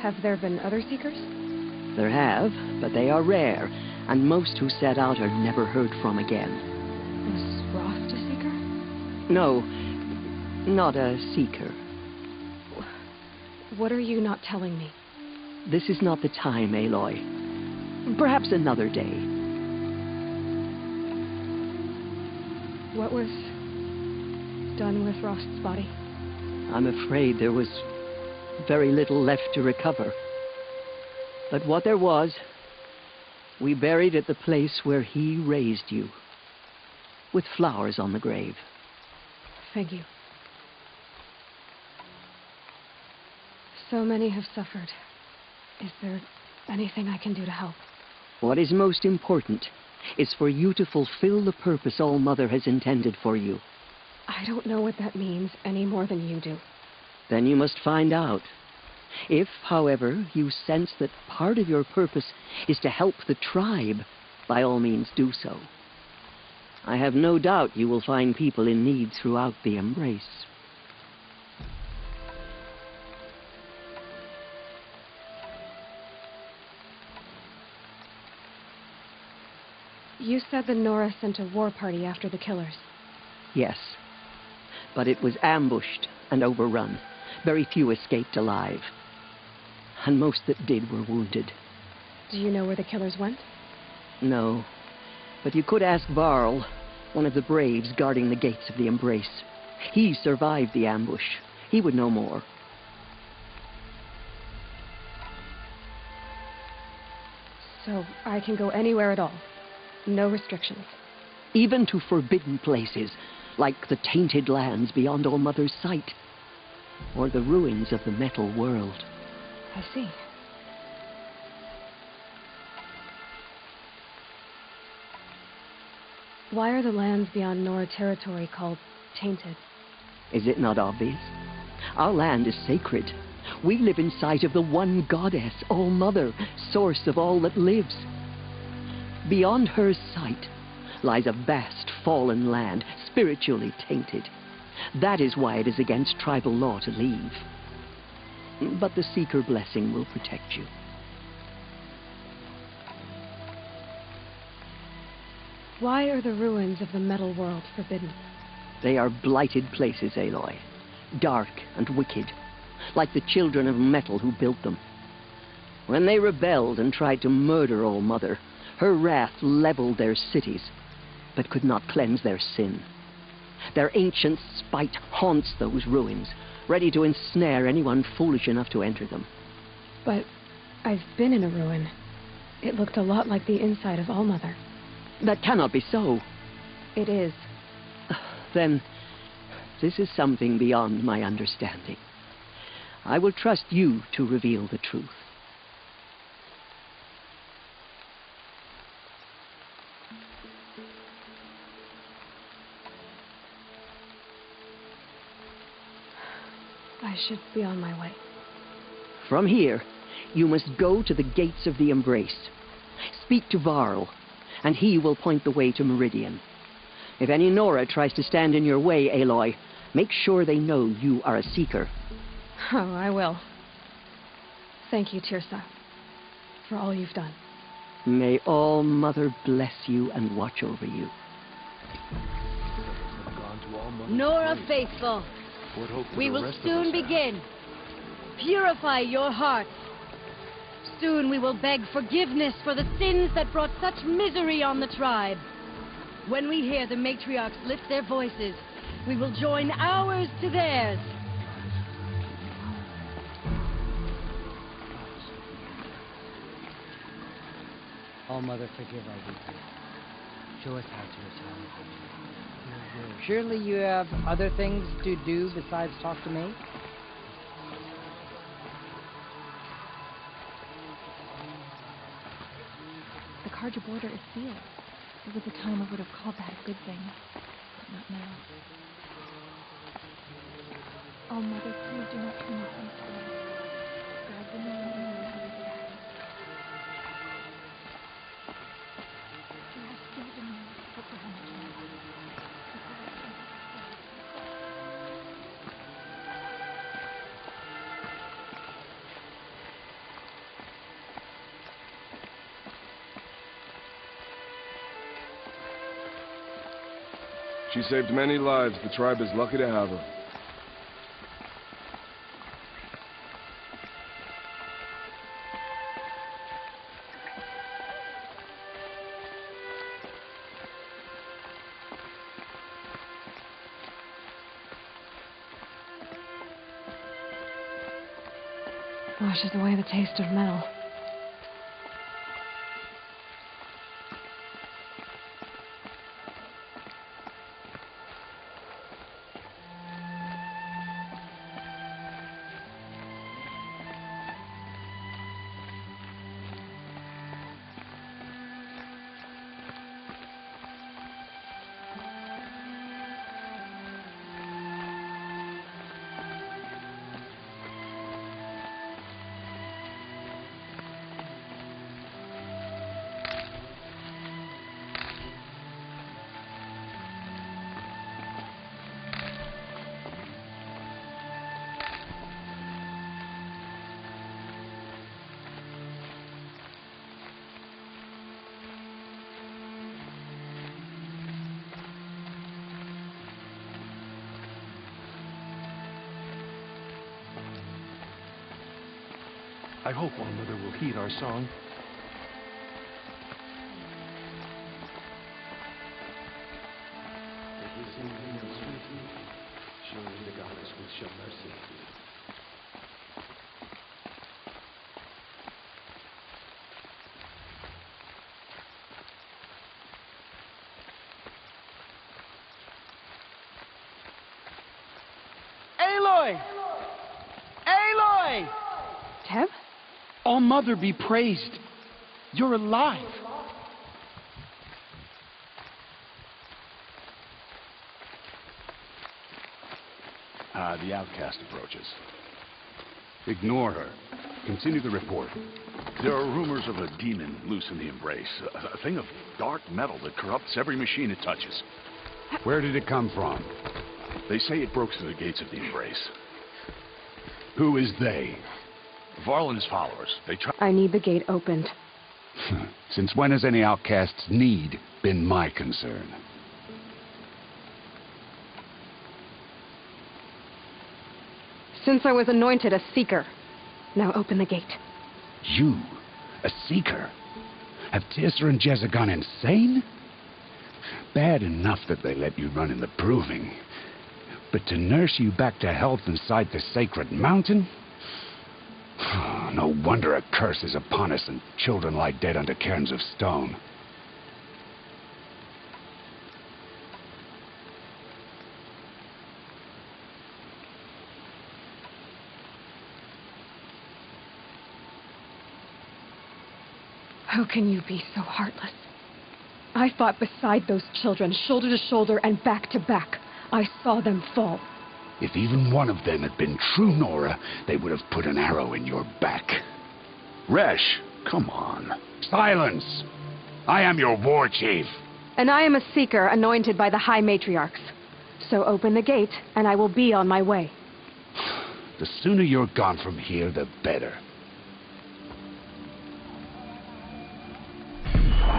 Have there been other Seekers? There have, but they are rare, and most who set out are never heard from again. Was Rost a Seeker? No, not a Seeker. What are you not telling me? This is not the time, Aloy. Perhaps another day. What was done with Rost's body? I'm afraid there was very little left to recover. But what there was, we buried at the place where he raised you, with flowers on the grave. Thank you. So many have suffered. Is there anything I can do to help? What is most important is for you to fulfill the purpose All-Mother has intended for you. I don't know what that means any more than you do. Then you must find out. If, however, you sense that part of your purpose is to help the tribe, by all means do so. I have no doubt you will find people in need throughout the Embrace. You said the Nora sent a war party after the killers. Yes, but it was ambushed and overrun. Very few escaped alive, and most that did were wounded. Do you know where the killers went? No, but you could ask Varl, one of the braves guarding the gates of the Embrace. He survived the ambush. He would know more. So I can go anywhere at all? No restrictions? Even to forbidden places, like the tainted lands beyond All-Mother's sight, or the ruins of the metal world. I see. Why are the lands beyond Nora territory called tainted? Is it not obvious? Our land is sacred. We live in sight of the one goddess, All-Mother, source of all that lives. Beyond her sight lies a vast fallen land, spiritually tainted. That is why it is against tribal law to leave. But the Seeker blessing will protect you. Why are the ruins of the metal world forbidden? They are blighted places, Aloy. Dark and wicked, like the children of metal who built them. When they rebelled and tried to murder All-Mother, her wrath leveled their cities, but could not cleanse their sin. Their ancient spite haunts those ruins, ready to ensnare anyone foolish enough to enter them. But I've been in a ruin. It looked a lot like the inside of All-Mother. That cannot be so. It is. Then, this is something beyond my understanding. I will trust you to reveal the truth. I should be on my way. From here, you must go to the gates of the Embrace. Speak to Varl, and he will point the way to Meridian. If any Nora tries to stand in your way, Aloy, make sure they know you are a Seeker. Oh, I will. Thank you, Teersa, for all you've done. May All-Mother bless you and watch over you. Nora faithful, we will soon begin. Purify your hearts. Soon we will beg forgiveness for the sins that brought such misery on the tribe. When we hear the matriarchs lift their voices, we will join ours to theirs. All-Mother, forgive our weakness. Show us how to return. Surely you have other things to do besides talk to me? The Carja border is sealed. There was a time I would have called that a good thing, but not now. All Mother, please do not turn your face away. God, the man you know how to act. You have still the means to put behind the child. She saved many lives. The tribe is lucky to have her. Washes away the taste of metal. I hope All Mother will heed our song. If we sing hymns sweetly, surely the goddess will show mercy. Aloy! Aloy! Teb? All Mother be praised. You're alive. The outcast approaches. Ignore her. Continue the report. There are rumors of a demon loose in the Embrace. A thing of dark metal that corrupts every machine it touches. Where did it come from? They say it broke through the gates of the Embrace. Who is they? Varl and his followers. They try. I need the gate opened. Since when has any outcast's need been my concern? Since I was anointed a seeker. Now open the gate. You? A seeker? Have Teersa and Jezza gone insane? Bad enough that they let you run in the Proving. But to nurse you back to health inside the sacred mountain? No wonder a curse is upon us and children lie dead under cairns of stone. How can you be so heartless? I fought beside those children, shoulder to shoulder and back to back. I saw them fall. If even one of them had been true Nora, they would have put an arrow in your back. Resh, come on. Silence! I am your war chief. And I am a seeker anointed by the High Matriarchs. So open the gate, and I will be on my way. The sooner you're gone from here, the better.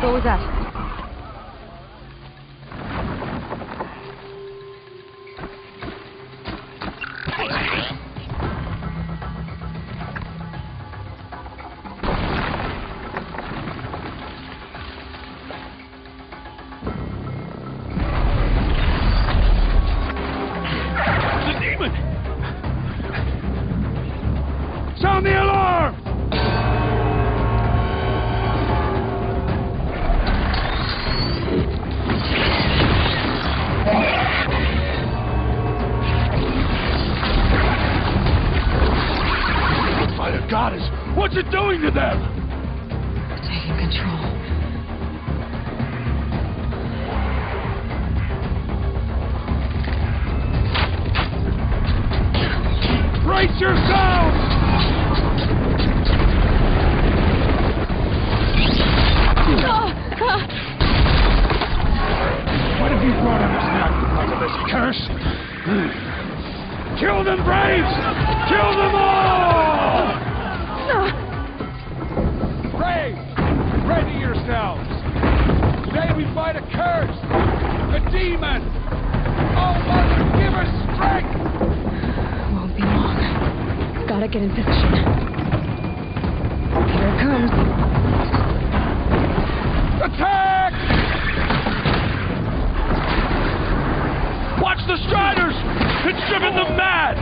What was that? Sound the alarm! By the goddess, what's it doing to them? Taking control. Striders! Kill them, Braves! Kill them all! Braves! Ready yourselves! Today we fight a curse! A demon! Oh, Mother, give us strength! Won't be long. Gotta get in position. Here it comes. Attack! Watch the Striders! It's driven them mad!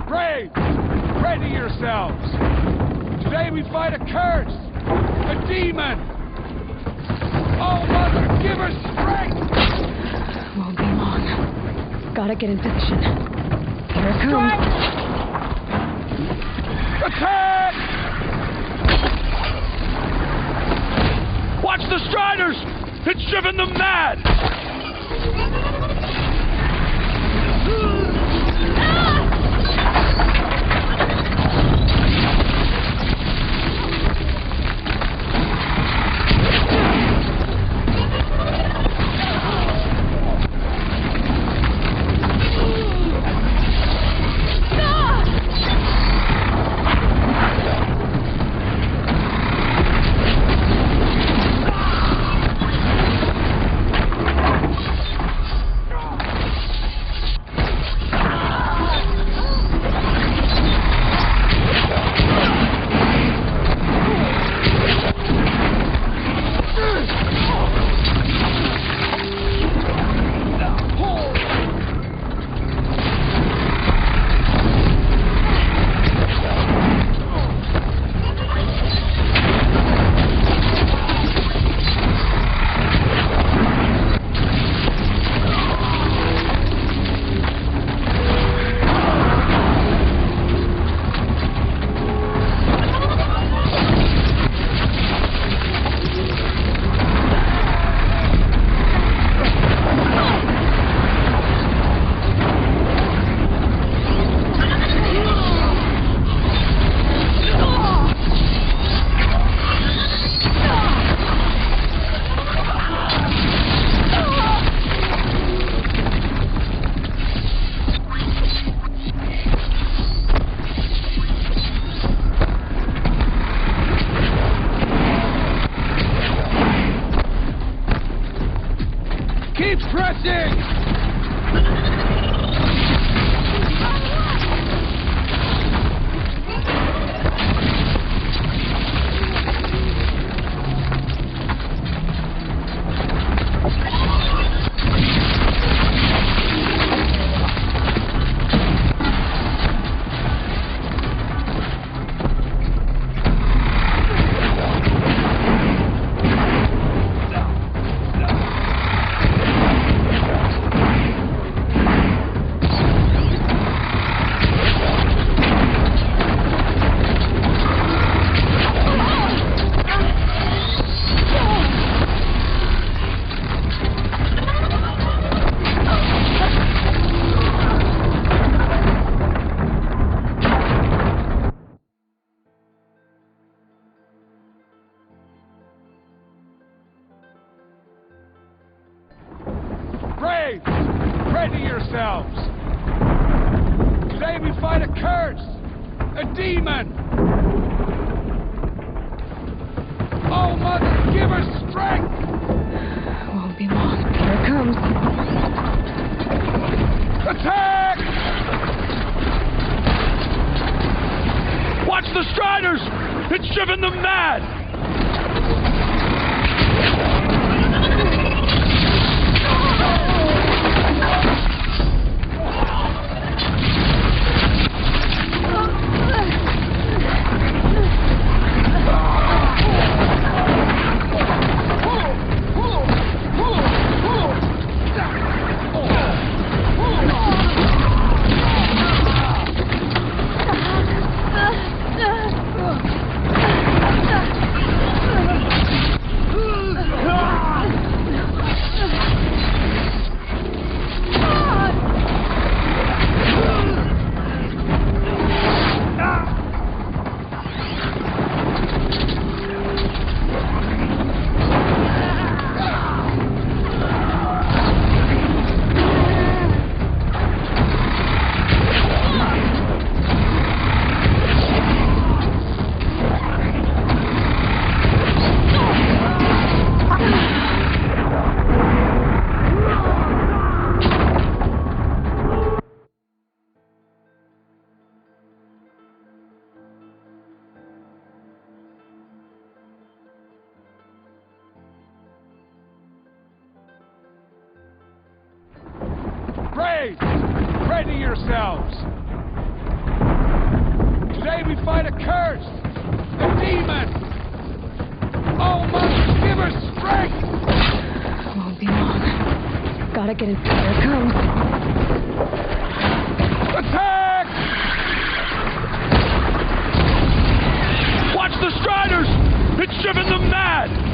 Braves! Ready yourselves! Today we fight a curse! A demon! Oh, Mother, give us strength! Won't be long. Gotta get in position. Here it comes. Attack! Watch the Striders! It's driven them mad! Ready yourselves! Today we fight a curse! A demon! Oh, Mother, give her strength! Won't be long. Here it comes. Attack! Watch the Striders! It's driven them mad! Braves! Ready yourselves! Today we fight a curse! A demon! Oh, Mother, give her strength! Won't be long. Gotta get in. Here it comes. Attack! Watch the Striders! It's driven them mad!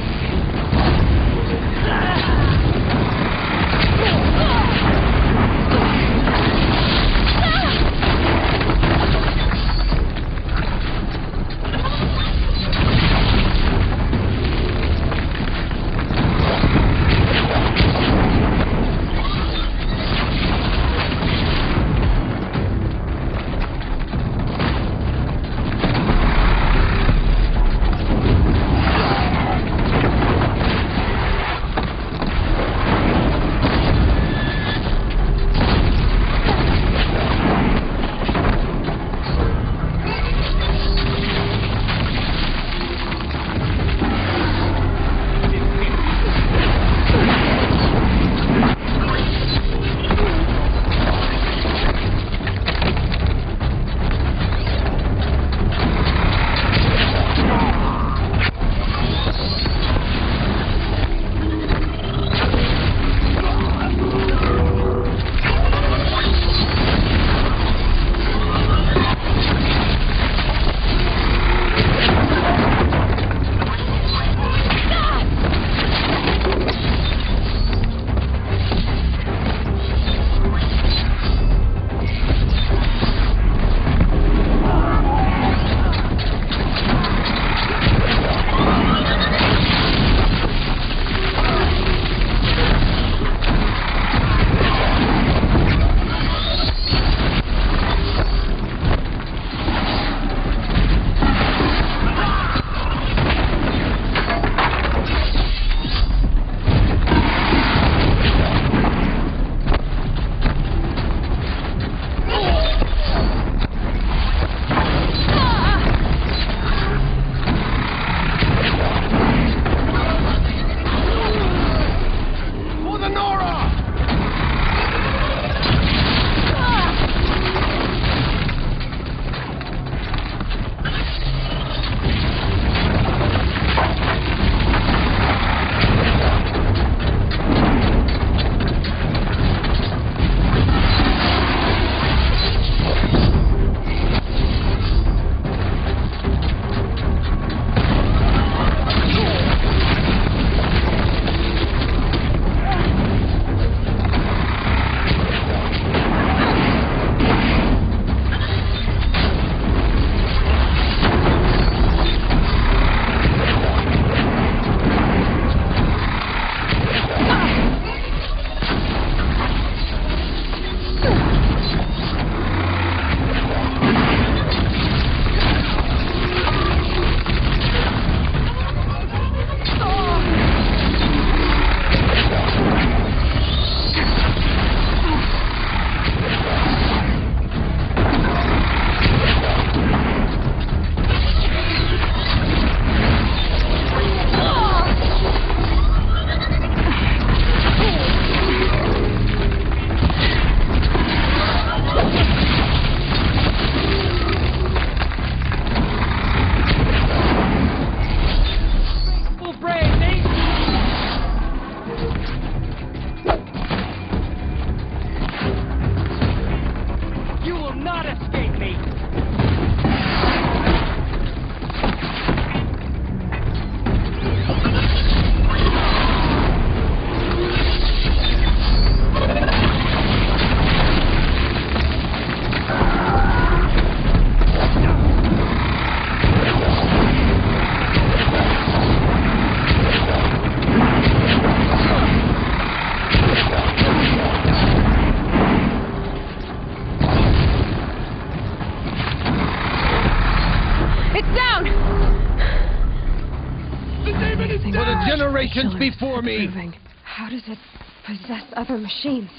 Something for the large, generations killer, before me. moving. How does it possess other machines?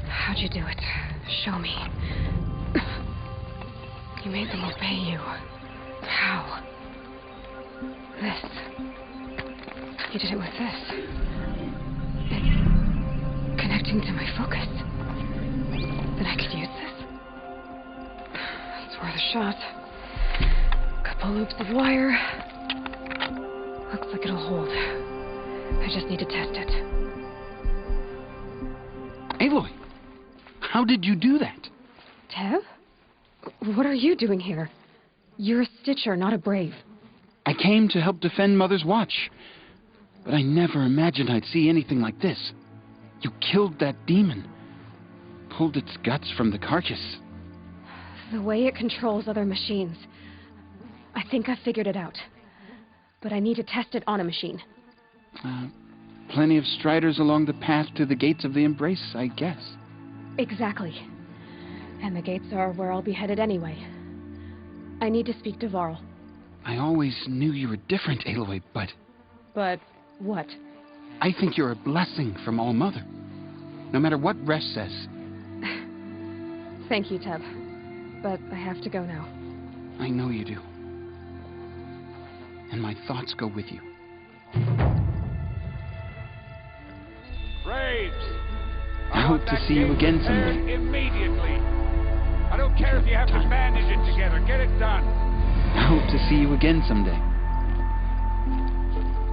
How'd you do it? Show me. You made them obey you. How? This. You did it with this. It's connecting to my focus. Then I could use this. It's worth a shot. Couple loops of wire. Looks like it'll hold. I just need to test it. Aloy, how did you do that? Tev? What are you doing here? You're a Stitcher, not a Brave. I came to help defend Mother's Watch, but I never imagined I'd see anything like this. You killed that demon, pulled its guts from the carcass. The way it controls other machines. I think I figured it out. But I need to test it on a machine. Plenty of striders along the path to the gates of the Embrace, I guess. Exactly. And the gates are where I'll be headed anyway. I need to speak to Varl. I always knew you were different, Aloy, but... But what? I think you're a blessing from All Mother. No matter what Resh says. Thank you, Tev. But I have to go now. I know you do. And my thoughts go with you. Braves! I hope to see you again someday. Immediately. I don't care if you have to bandage it together. Get it done. I hope to see you again someday.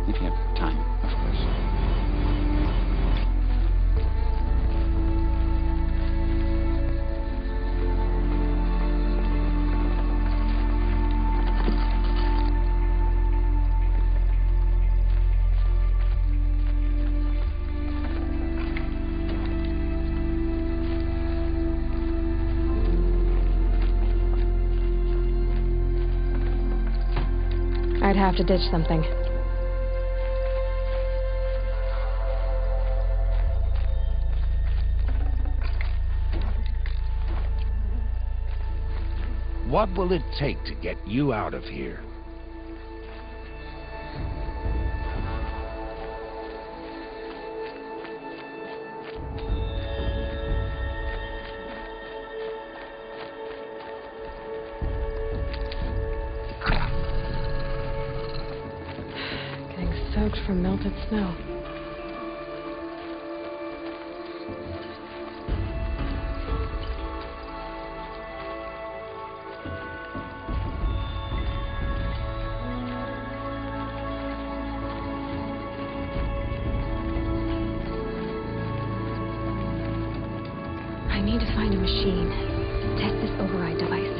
If you have time, of course. I'd have to ditch something. What will it take to get you out of here? Soaked from melted snow. I need to find a machine. Test this override device.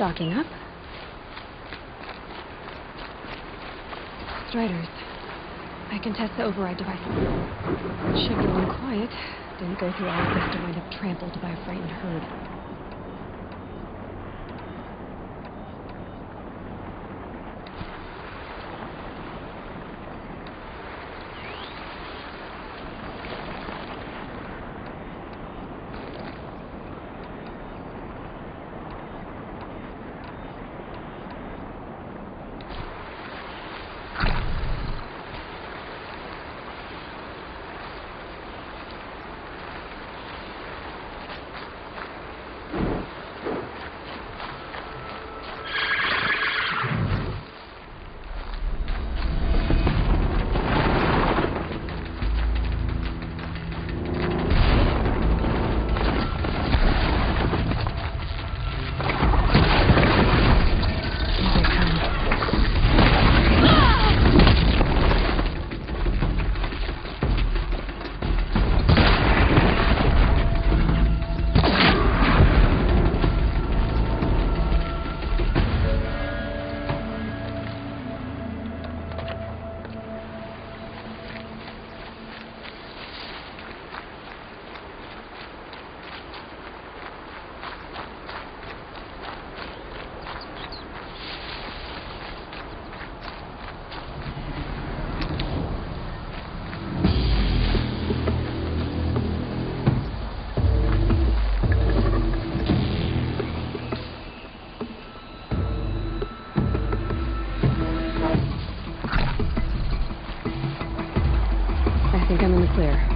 Stocking up. Striders. I can test the override device. Should go in quiet. Didn't go through all of this to wind up trampled by a frightened herd. I think I'm in the clear.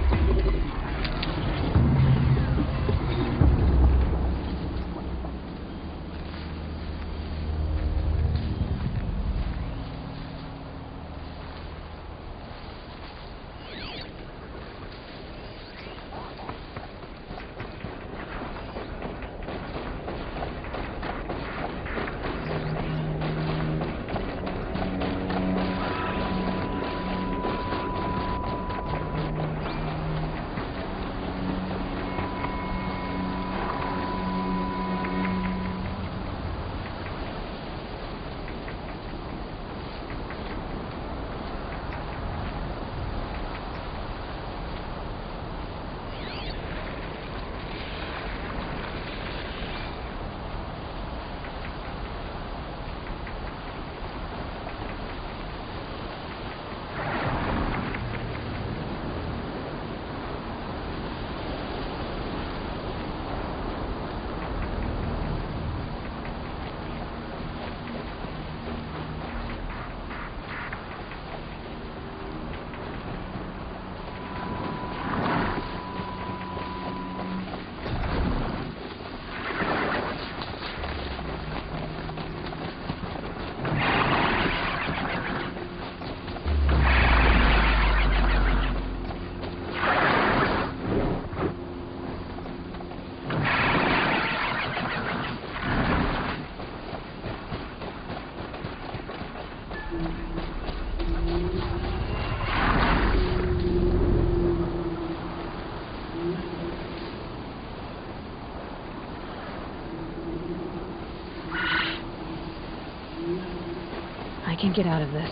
I can get out of this.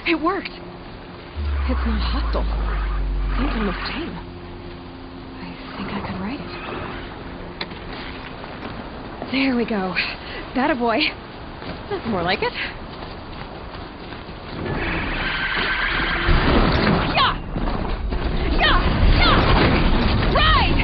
It worked! It's not hostile. Seems almost tame. I think I could write it. There we go. That a boy. That's more like it. Yeah! Yeah! Yeah! Ride!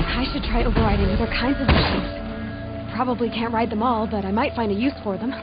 I should try overriding other kinds of machines. Probably can't ride them all, but I might find a use for them.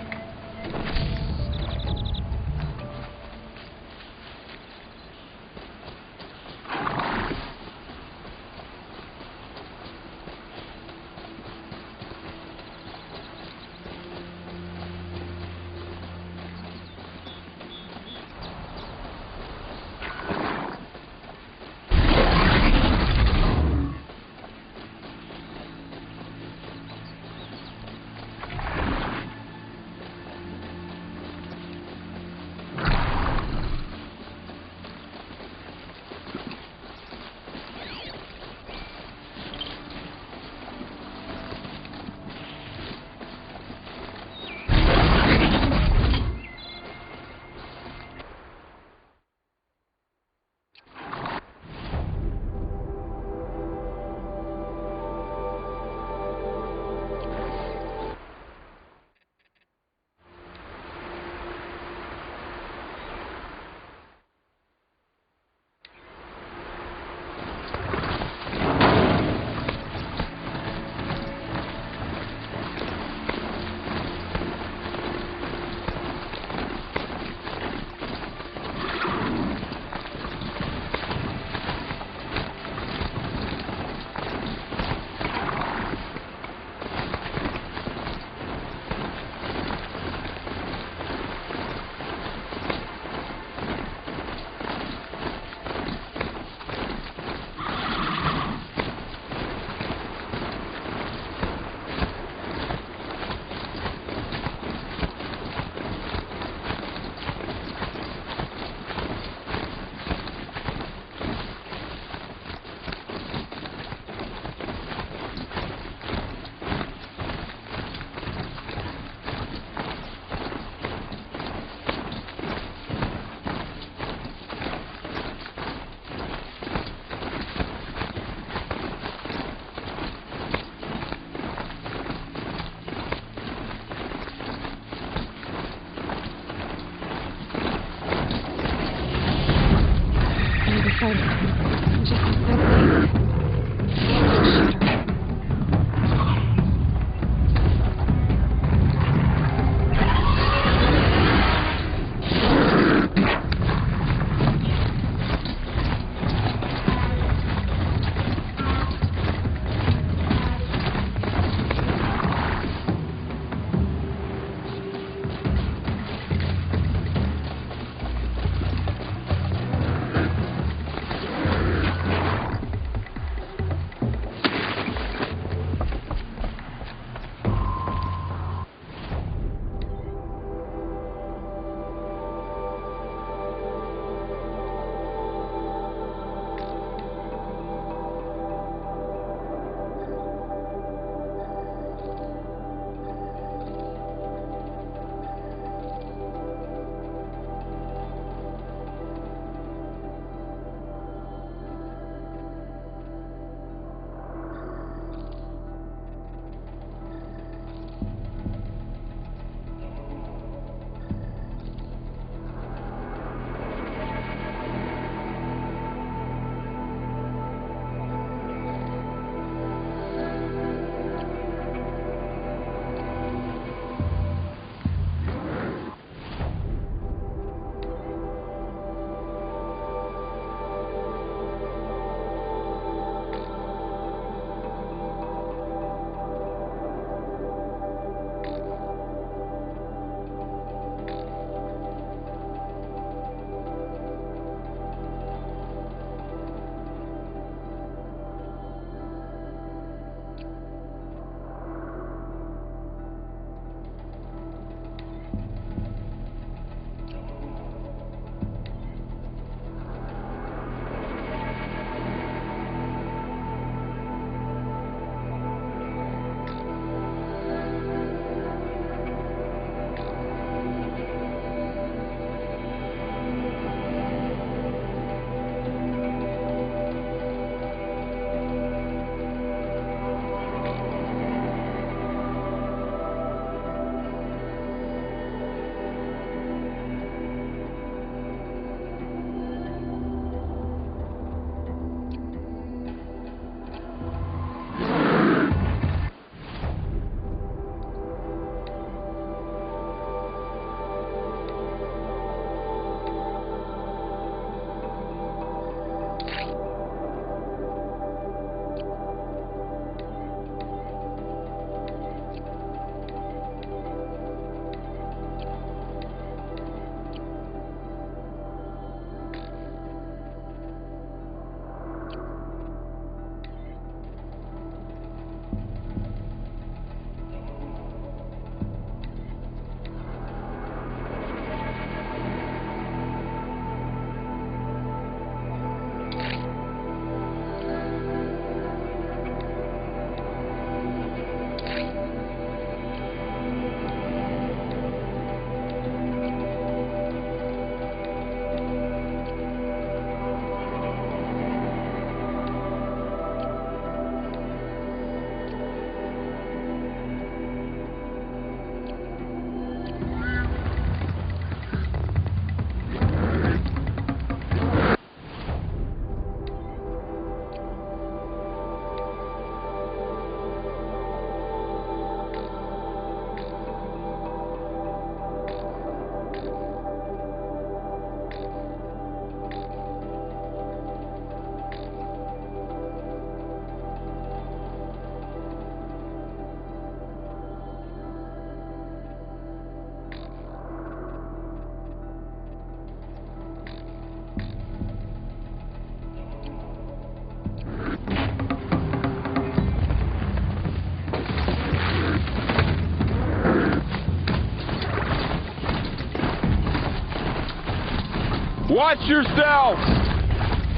Watch yourself!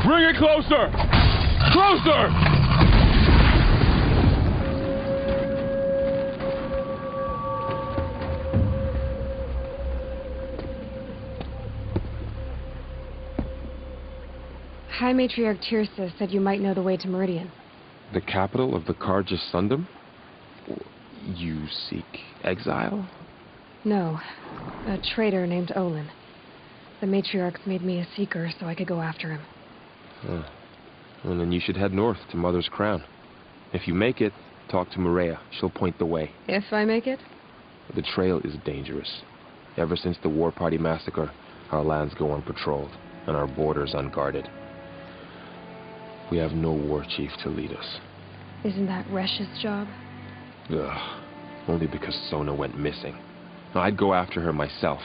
Bring it closer! Closer! High Matriarch Tirsa said you might know the way to Meridian. The capital of the Carja Sundom? You seek exile? No. A traitor named Olin. The Matriarchs made me a seeker so I could go after him. Well, then you should head north to Mother's Crown. If you make it, talk to Maria. She'll point the way. If I make it? The trail is dangerous. Ever since the War Party massacre, our lands go unpatrolled, and our borders unguarded. We have no war chief to lead us. Isn't that Resh's job? Ugh. Only because Sona went missing. I'd go after her myself,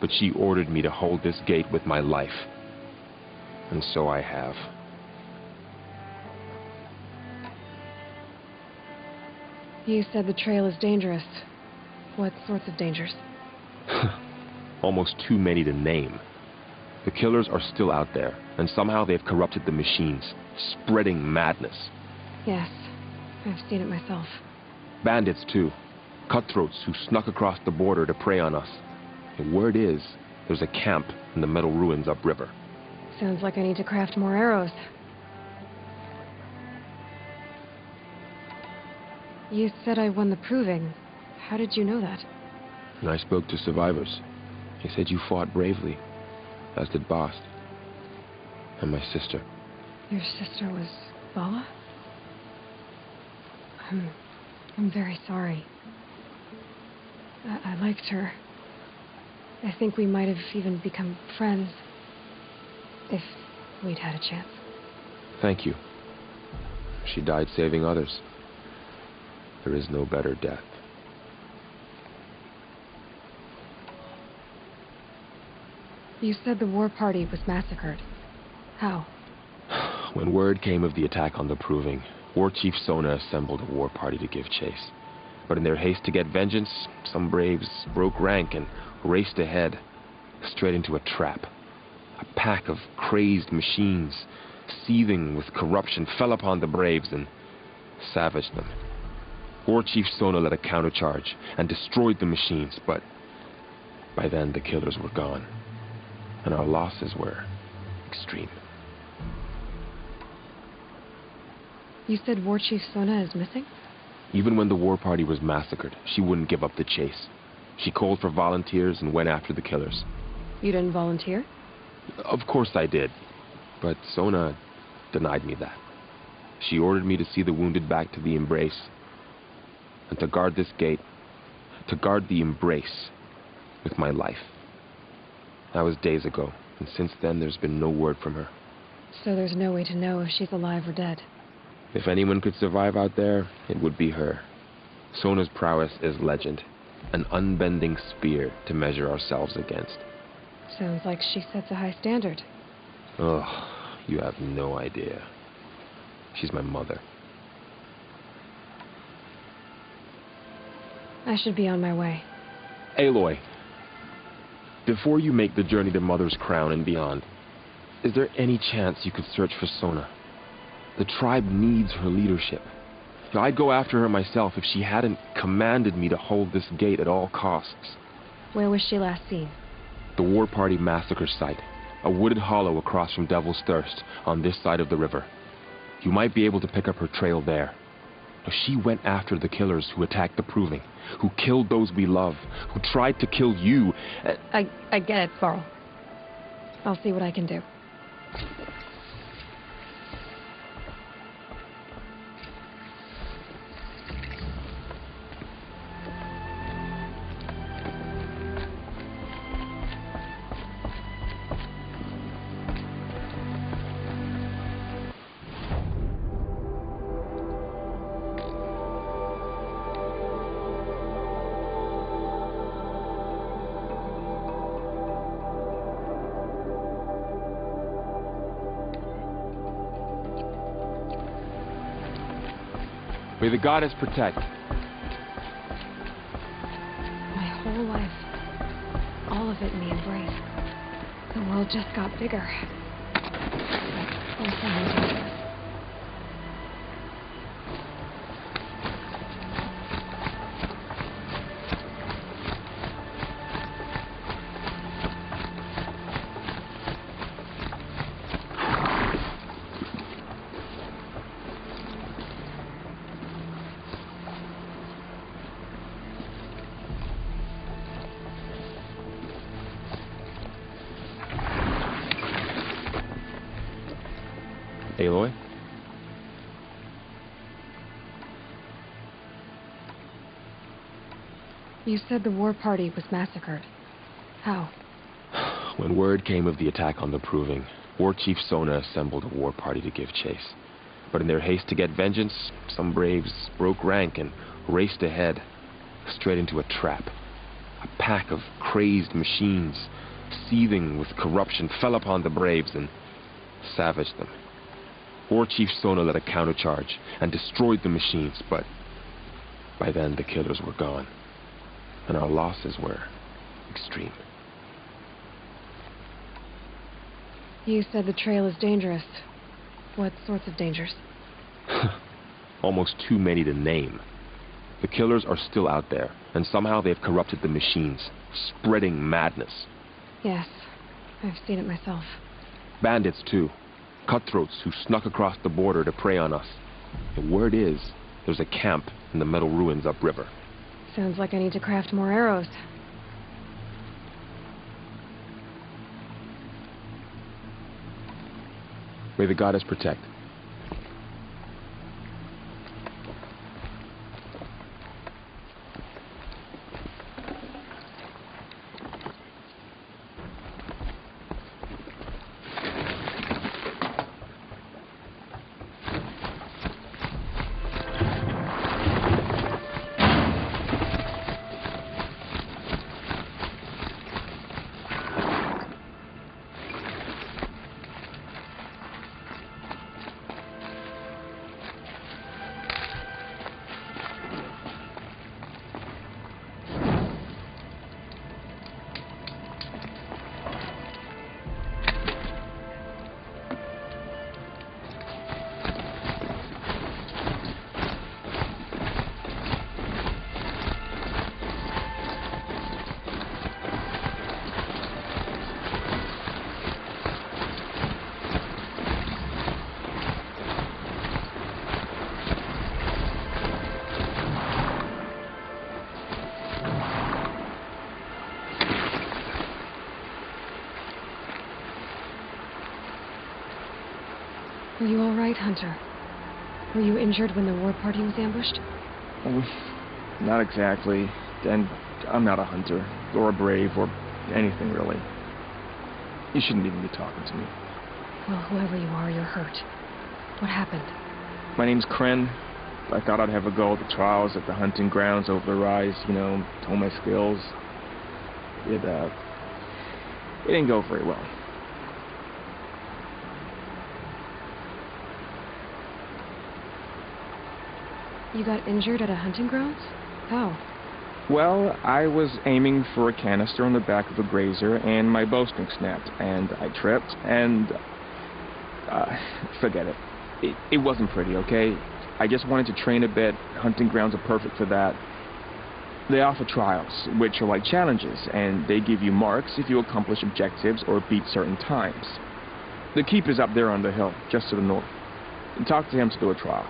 but she ordered me to hold this gate with my life. And so I have. You said the trail is dangerous. What sorts of dangers? Almost too many to name. The killers are still out there, and somehow they've corrupted the machines, spreading madness. Yes, I've seen it myself. Bandits, too. Cutthroats who snuck across the border to prey on us. The word is, there's a camp in the metal ruins upriver. Sounds like I need to craft more arrows. You said I won the proving. How did you know that? I spoke to survivors. They said you fought bravely, as did Bast. And my sister. Your sister was Vala? I'm very sorry. I liked her. I think we might have even become friends. If we'd had a chance. Thank you. She died saving others. There is no better death. You said the war party was massacred. How? When word came of the attack on the Proving, War Chief Sona assembled a war party to give chase. But in their haste to get vengeance, some braves broke rank and raced ahead, straight into a trap. A pack of crazed machines, seething with corruption, fell upon the braves and savaged them. War Chief Sona led a countercharge and destroyed the machines, but by then the killers were gone, and our losses were extreme. You said War Chief Sona is missing? Even when the war party was massacred, she wouldn't give up the chase. She called for volunteers and went after the killers. You didn't volunteer? Of course I did, but Sona denied me that. She ordered me to see the wounded back to the Embrace, and to guard this gate, to guard the Embrace with my life. That was days ago, and since then there's been no word from her. So there's no way to know if she's alive or dead. If anyone could survive out there, it would be her. Sona's prowess is legend, an unbending spear to measure ourselves against. Sounds like she sets a high standard. Oh, you have no idea. She's my mother. I should be on my way. Aloy, before you make the journey to Mother's Crown and beyond, is there any chance you could search for Sona? The tribe needs her leadership. I'd go after her myself if she hadn't commanded me to hold this gate at all costs. Where was she last seen? The War Party massacre site. A wooded hollow across from Devil's Thirst, on this side of the river. You might be able to pick up her trail there. She went after the killers who attacked the Proving, who killed those we love, who tried to kill you. I get it, Varl. I'll see what I can do. May the goddess protect. My whole life. All of it in the Embrace. The world just got bigger. But also more dangerous. Aloy? You said the war party was massacred. How? When word came of the attack on the Proving, War Chief Sona assembled a war party to give chase. But in their haste to get vengeance, some braves broke rank and raced ahead, straight into a trap. A pack of crazed machines, seething with corruption, fell upon the braves and savaged them. War Chief Sona led a countercharge and destroyed the machines, but by then the killers were gone, and our losses were extreme. You said the trail is dangerous. What sorts of dangers? Almost too many to name. The killers are still out there, and somehow they've corrupted the machines, spreading madness. Yes, I've seen it myself. Bandits, too. Cutthroats who snuck across the border to prey on us. The word is, there's a camp in the metal ruins upriver. Sounds like I need to craft more arrows. May the goddess protect. Are you all right, Hunter? Were you injured when the war party was ambushed? Not exactly. And I'm not a hunter, or a brave, or anything really. You shouldn't even be talking to me. Well, whoever you are, you're hurt. What happened? My name's Kren. I thought I'd have a go at the trials at the hunting grounds over the rise, hone my skills. It didn't go very well. You got injured at a hunting grounds? How? Well, I was aiming for a canister on the back of a grazer, and my bowstring snapped, and I tripped, and... forget it. It wasn't pretty, okay? I just wanted to train a bit. Hunting grounds are perfect for that. They offer trials, which are like challenges, and they give you marks if you accomplish objectives or beat certain times. The keep is up there on the hill, just to the north. Talk to him to do a trial.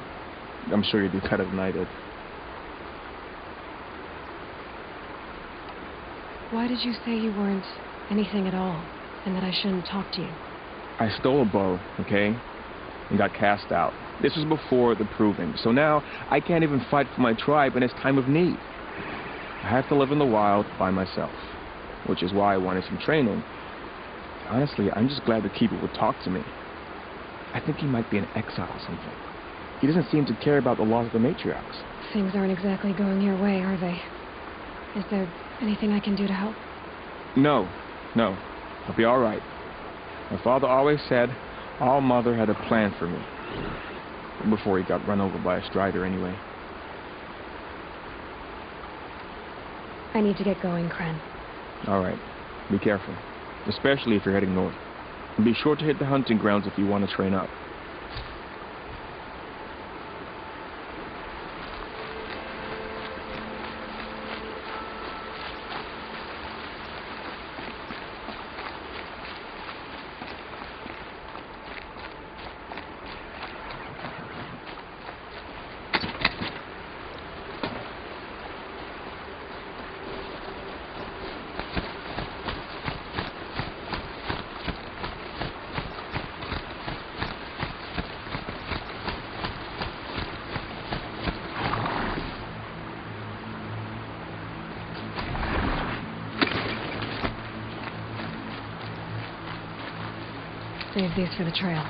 I'm sure you'd do better than I did. Why did you say you weren't anything at all, and that I shouldn't talk to you? I stole a bow, okay? And got cast out. This was before the Proving, so now I can't even fight for my tribe in its time of need. I have to live in the wild by myself, which is why I wanted some training. Honestly, I'm just glad the Keeper would talk to me. I think he might be in exile or something. He doesn't seem to care about the laws of the matriarchs. Things aren't exactly going your way, are they? Is there anything I can do to help? No. I'll be all right. My father always said All Mother had a plan for me. Before he got run over by a strider, anyway. I need to get going, Kren. All right. Be careful. especially if you're heading north. And be sure to hit the hunting grounds if you want to train up. Save these for the trail.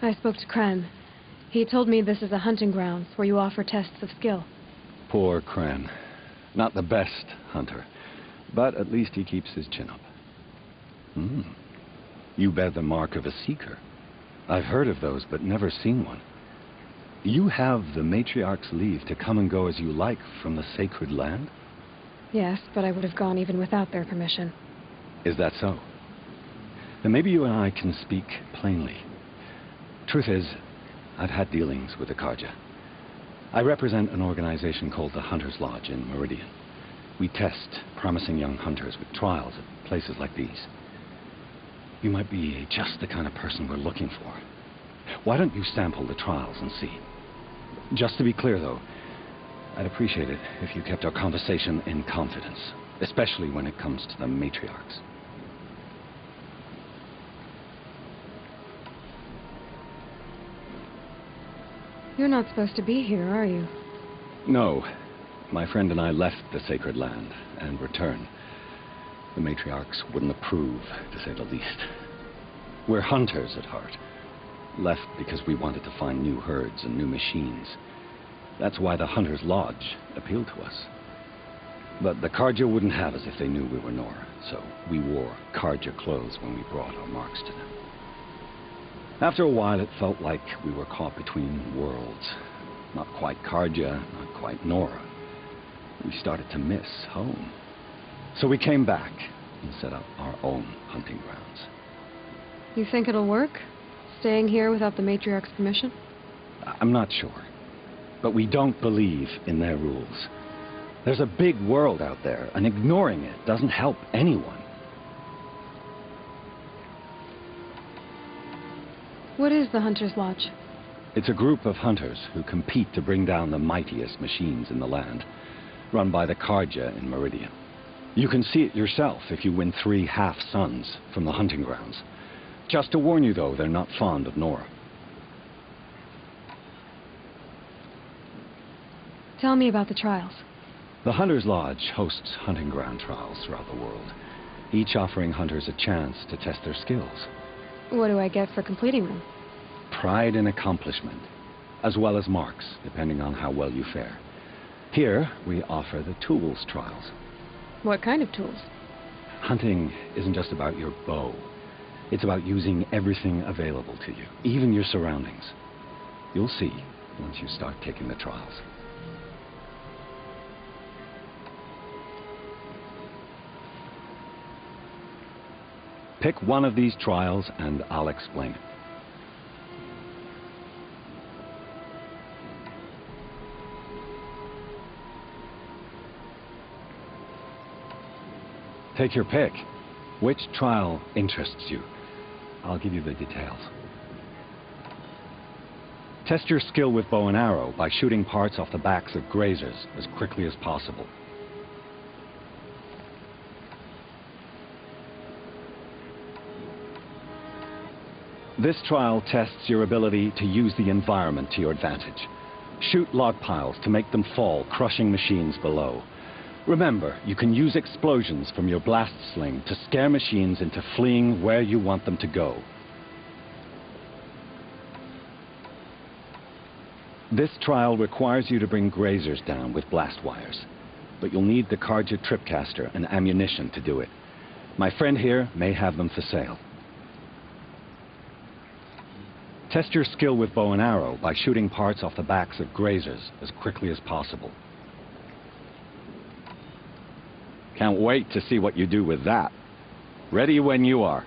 I spoke to Kren. He told me this is a hunting grounds where you offer tests of skill. Poor Kren. Not the best hunter, but at least he keeps his chin up. You bear the mark of a seeker. I've heard of those, but never seen one. You have the matriarch's leave to come and go as you like from the sacred land? Yes, but I would have gone even without their permission. Is that so? Then maybe you and I can speak plainly. Truth is, I've had dealings with the Carja. I represent an organization called the Hunter's Lodge in Meridian. We test promising young hunters with trials at places like these. You might be just the kind of person we're looking for. Why don't you sample the trials and see? Just to be clear, though, I'd appreciate it if you kept our conversation in confidence, especially when it comes to the matriarchs. You're not supposed to be here, are you? No. My friend and I left the sacred land and returned. The matriarchs wouldn't approve, to say the least. We're hunters at heart. Left because we wanted to find new herds and new machines. That's why the Hunter's Lodge appealed to us. But the Carja wouldn't have us if they knew we were Nora, so we wore Carja clothes when we brought our marks to them. After a while, it felt like we were caught between worlds. Not quite Carja, not quite Nora. We started to miss home. So we came back and set up our own hunting grounds. You think it'll work? Staying here without the matriarch's permission? I'm not sure. But we don't believe in their rules. There's a big world out there, and ignoring it doesn't help anyone. What is the Hunter's Lodge? It's a group of hunters who compete to bring down the mightiest machines in the land, run by the Carja in Meridian. You can see it yourself if you win 3 half-suns from the hunting grounds. Just to warn you, though, they're not fond of Nora. Tell me about the trials. The Hunter's Lodge hosts hunting ground trials throughout the world, each offering hunters a chance to test their skills. What do I get for completing them? Pride in accomplishment, as well as marks, depending on how well you fare. Here, we offer the tools trials. What kind of tools? Hunting isn't just about your bow. It's about using everything available to you, even your surroundings. You'll see once you start taking the trials. Pick one of these trials and I'll explain it. Take your pick. Which trial interests you? I'll give you the details. Test your skill with bow and arrow by shooting parts off the backs of grazers as quickly as possible. This trial tests your ability to use the environment to your advantage. Shoot log piles to make them fall, crushing machines below. Remember, you can use explosions from your blast sling to scare machines into fleeing where you want them to go. This trial requires you to bring grazers down with blast wires, but you'll need the Carja tripcaster and ammunition to do it. My friend here may have them for sale. Test your skill with bow and arrow by shooting parts off the backs of grazers as quickly as possible. Can't wait to see what you do with that. Ready when you are.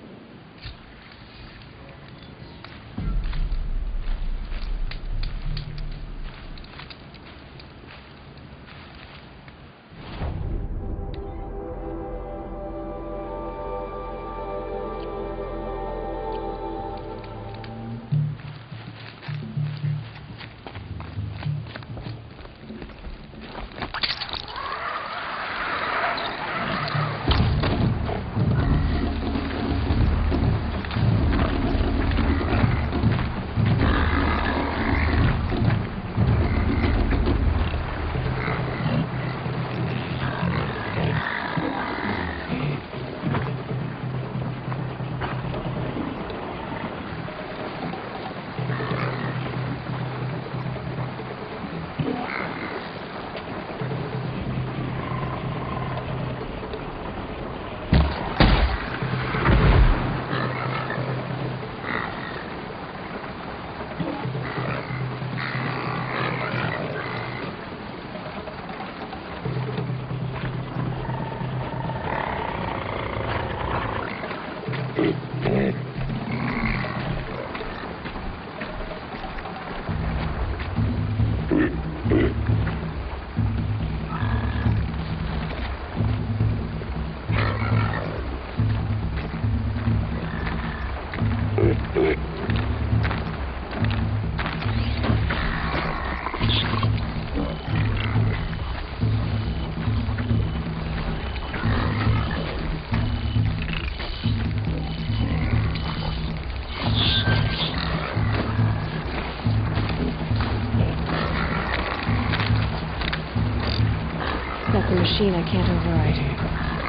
That's a machine I can't override.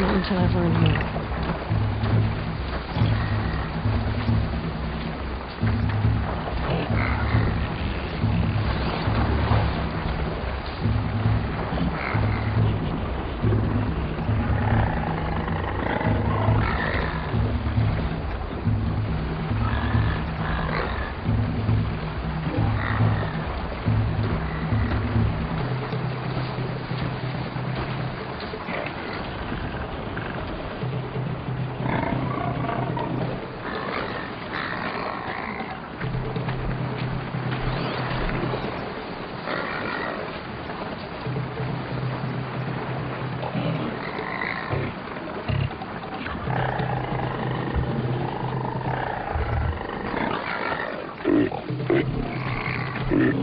Not until I've learned more. Here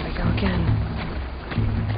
we go again.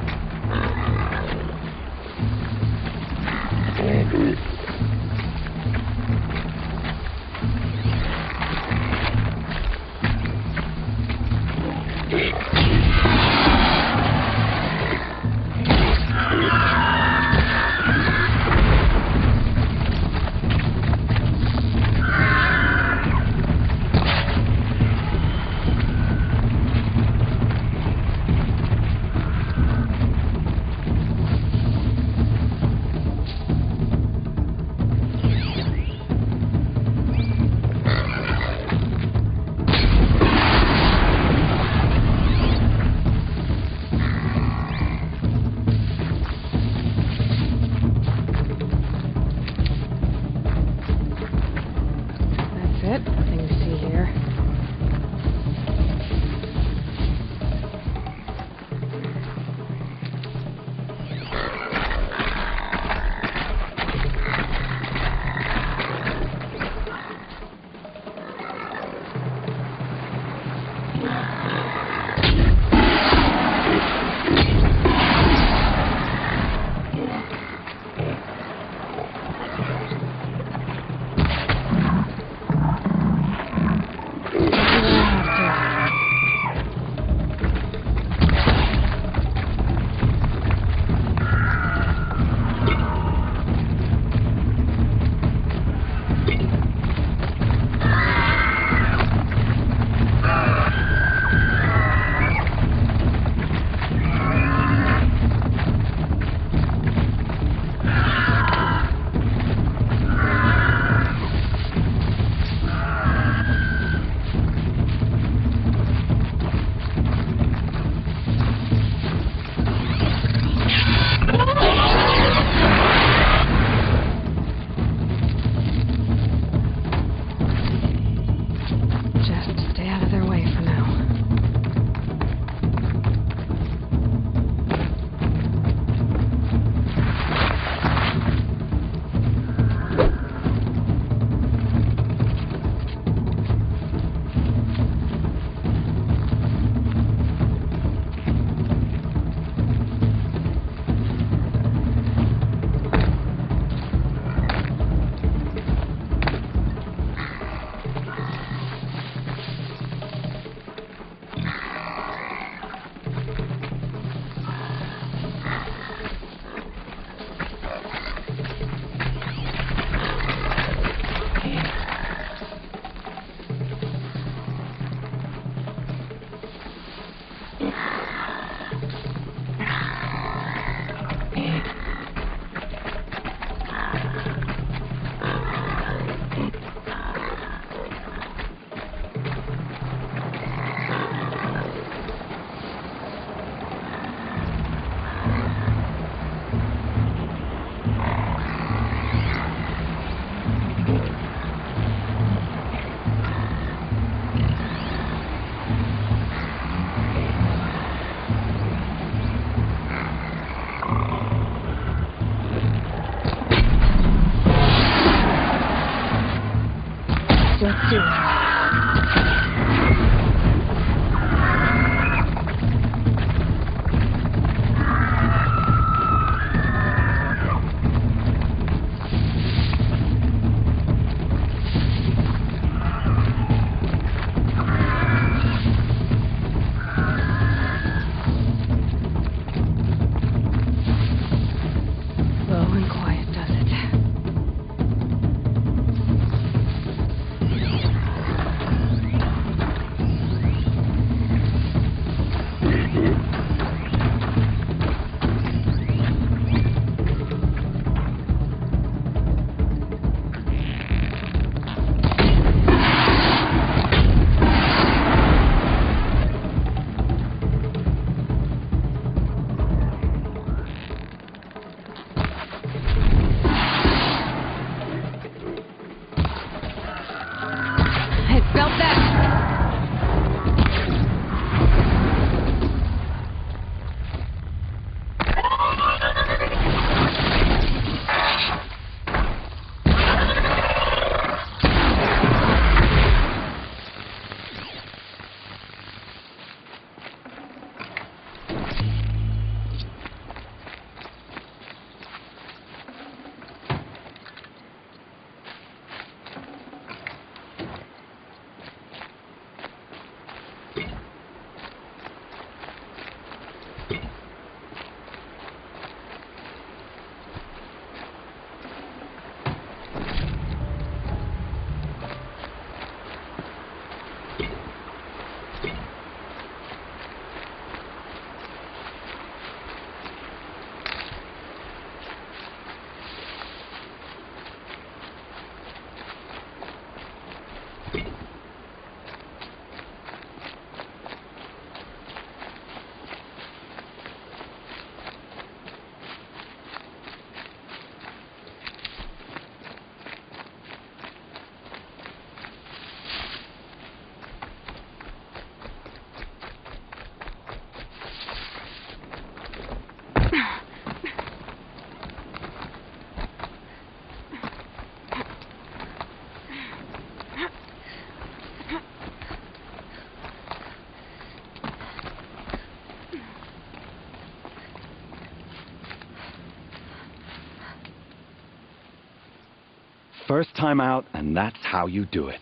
First time out, and that's how you do it.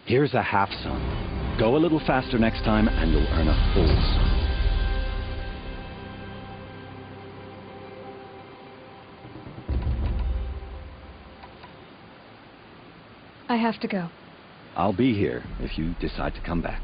Here's a half sun. Go a little faster next time, and you'll earn a full sun. I have to go. I'll be here if you decide to come back.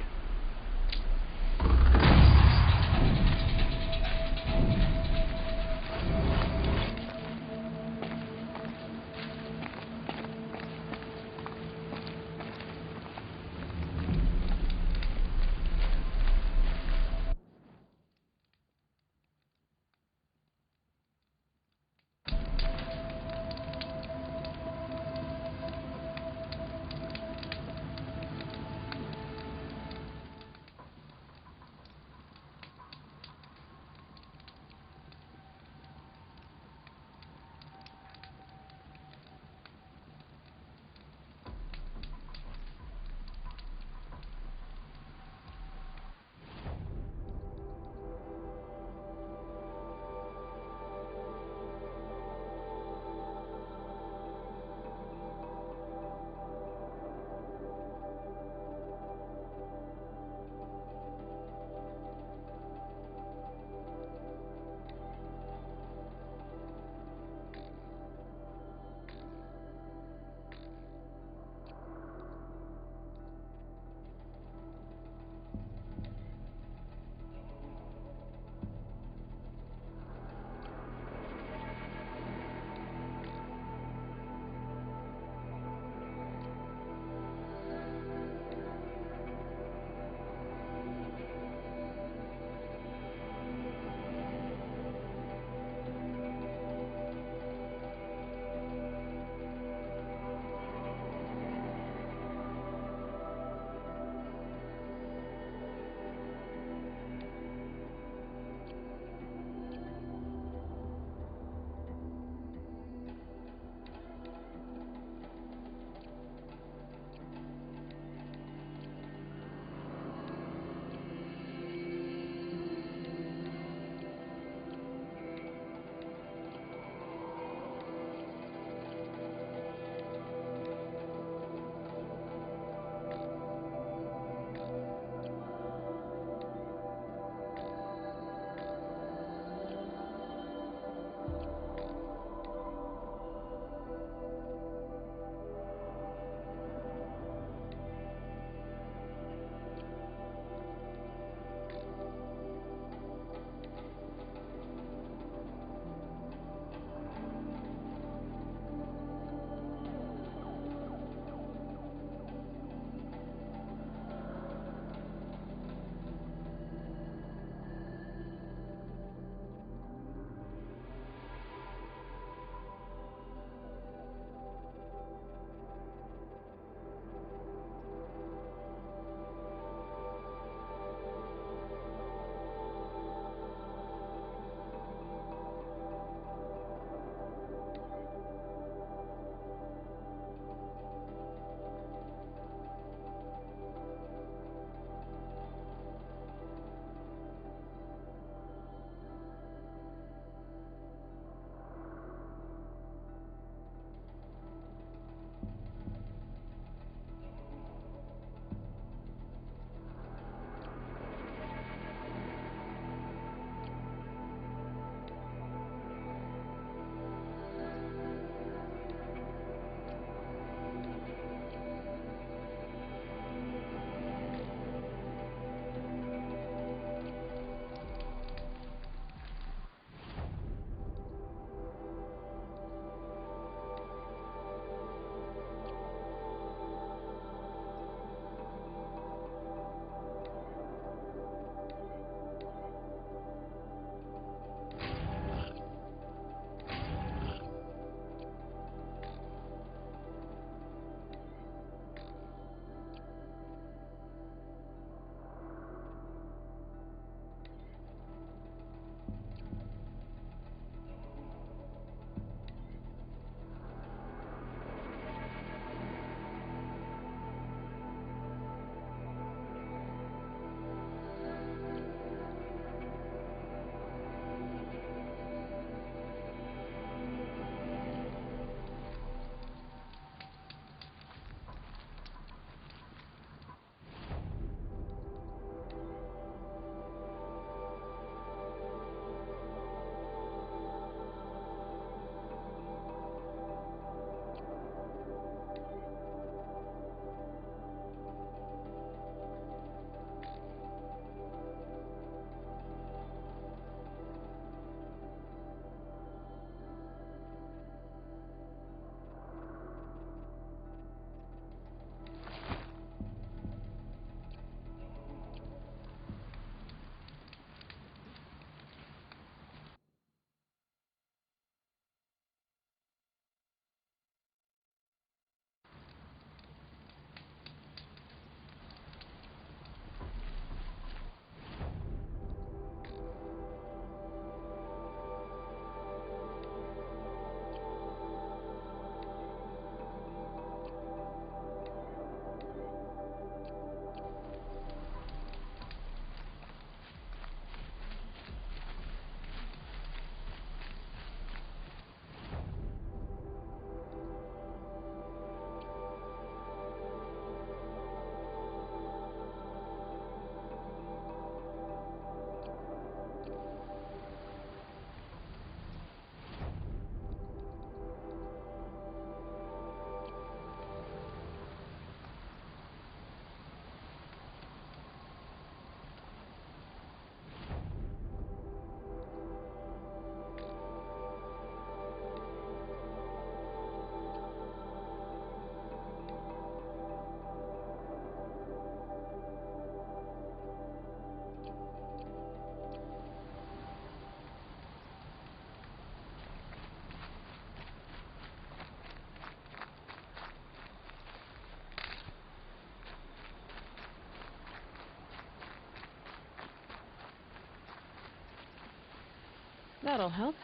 That'll help.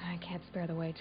I can't spare the weight.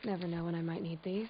Never know when I might need these.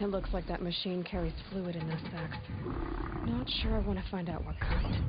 It looks like that machine carries fluid in those sacks. Not sure I want to find out what kind.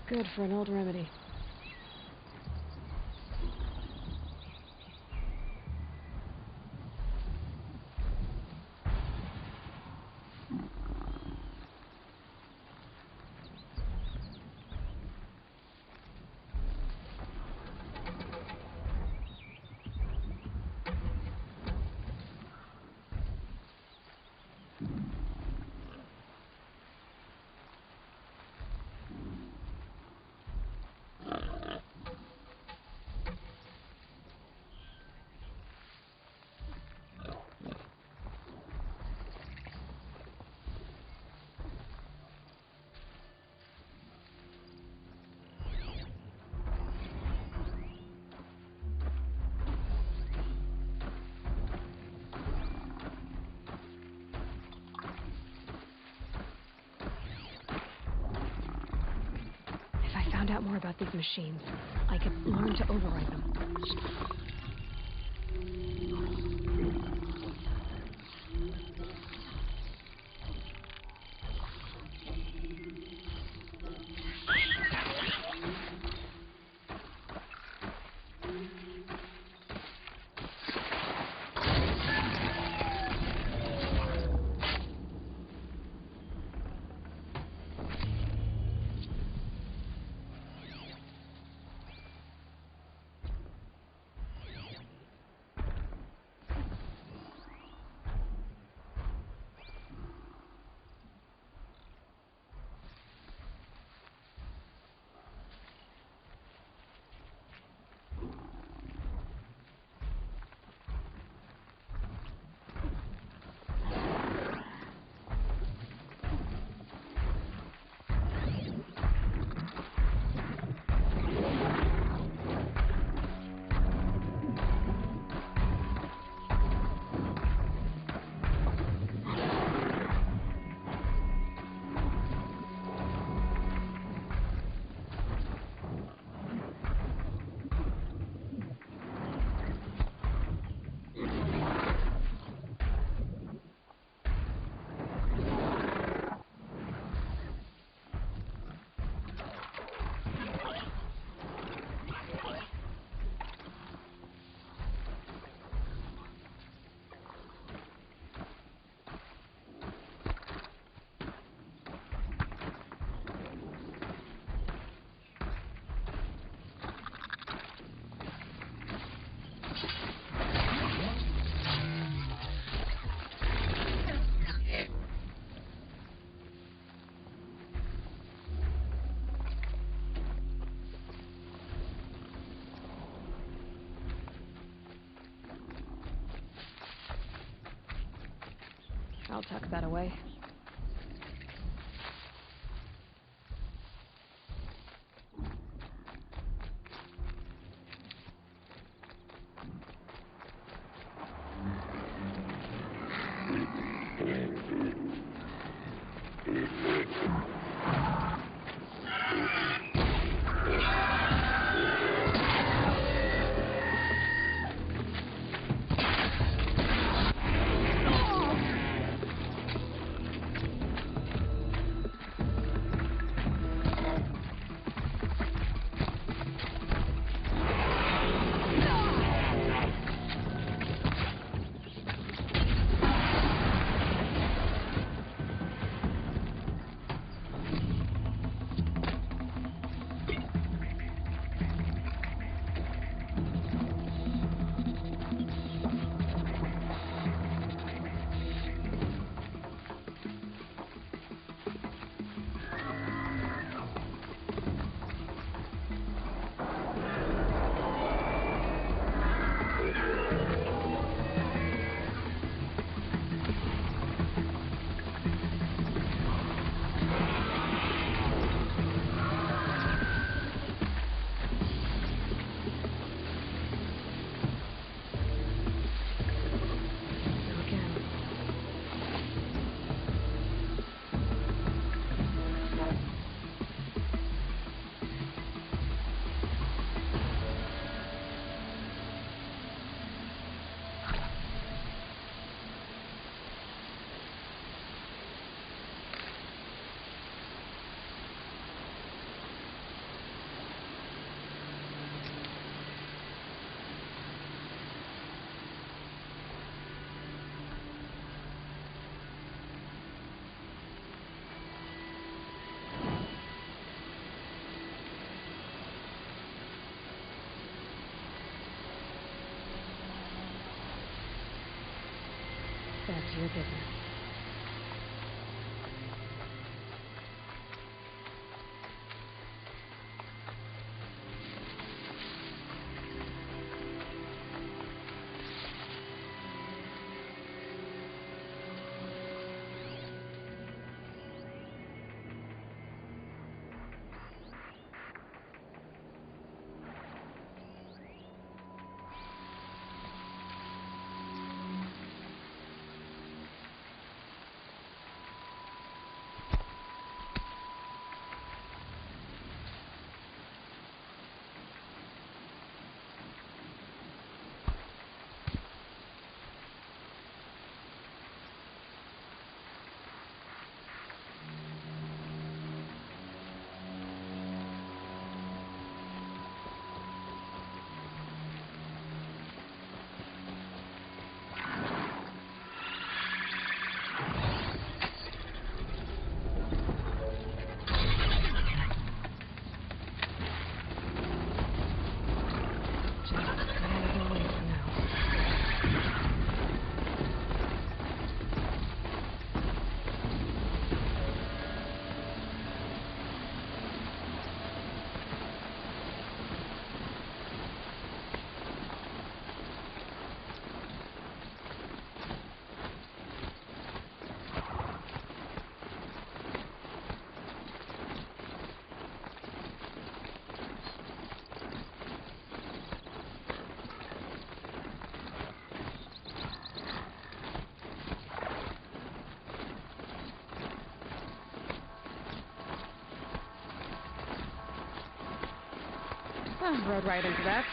Good for an old remedy. Found out more about these machines, I could learn to override them. I'll tuck that away. Back to your business. Rode right into that.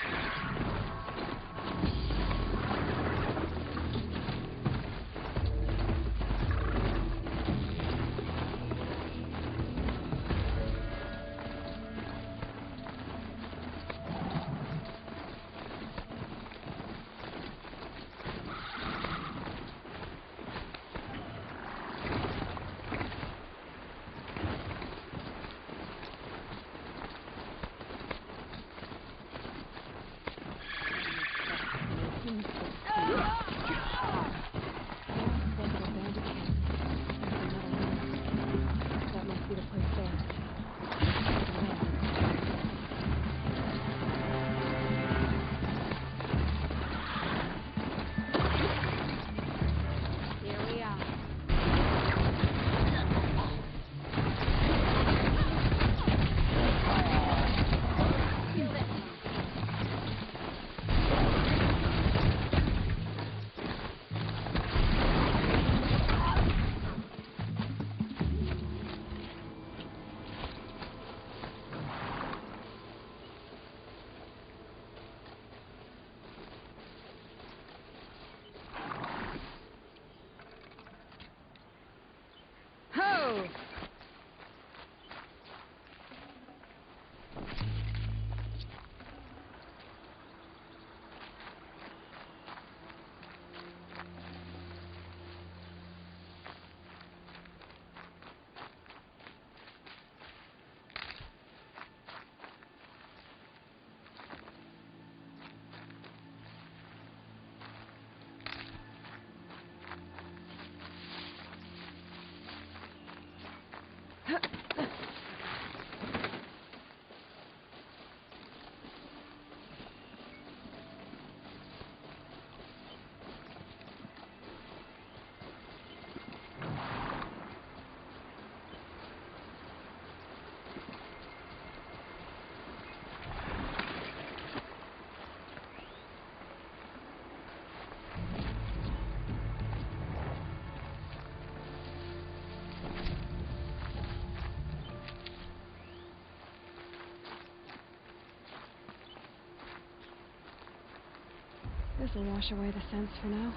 This'll wash away the sense for now.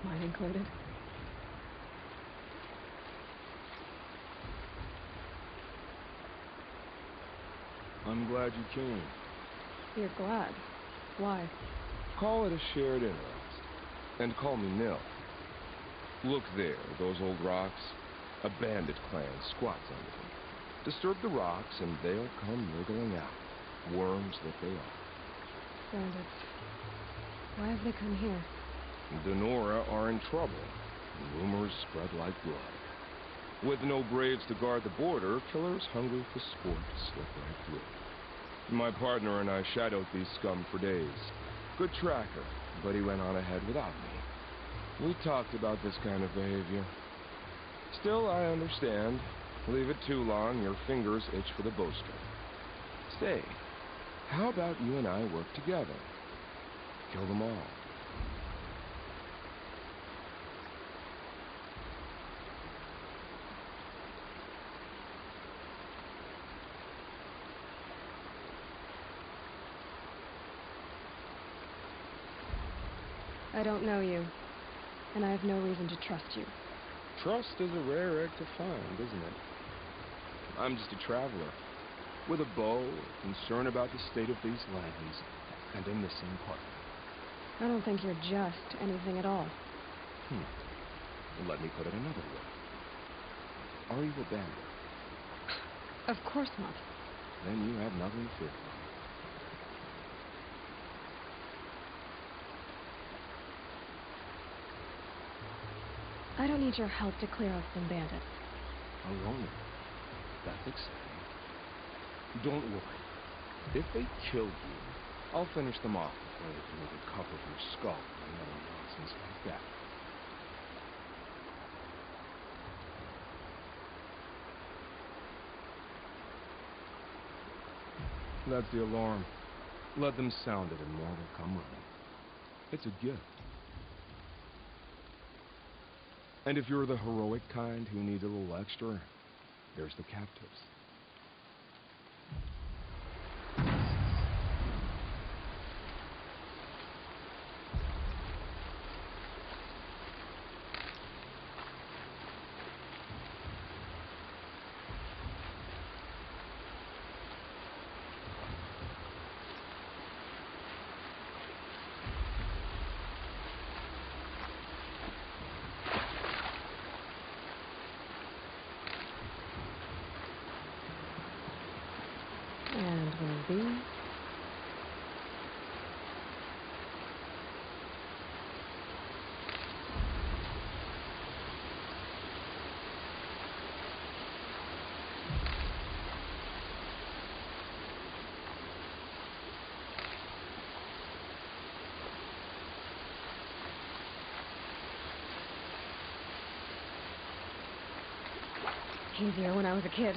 Mine included. I'm glad you came. You're glad. Why? Call it a shared interest. And call me Nil. Look there, those old rocks. A bandit clan squats under them. Disturb the rocks and they'll come wriggling out. Worms that they are. Bandits. Why have they come here? The Nora are in trouble. Rumors spread like blood. With no braves to guard the border, killers hungry for sport slip right through. My partner and I shadowed these scum for days. Good tracker, but he went on ahead without me. We talked about this kind of behavior. Still, I understand. Leave it too long, your fingers itch for the bowstring. Say, how about you and I work together? Kill them all. I don't know you, and I have no reason to trust you. Trust is a rare egg to find, isn't it? I'm just a traveler, with a bow, concern about the state of these lands, and a missing partner. I don't think you're just anything at all. Let me put it another way. Are you a bandit? Of course not. Then you have nothing to fear from. I don't need your help to clear out some bandits. Alone? That's exciting. Don't worry. If they kill you, I'll finish them off before they can make a cup of your skull and other nonsense like that. That's the alarm. Let them sound it and more will come running. It's a gift. And if you're the heroic kind who needs a little extra, there's the captives. And one of these. Easier when I was a kid.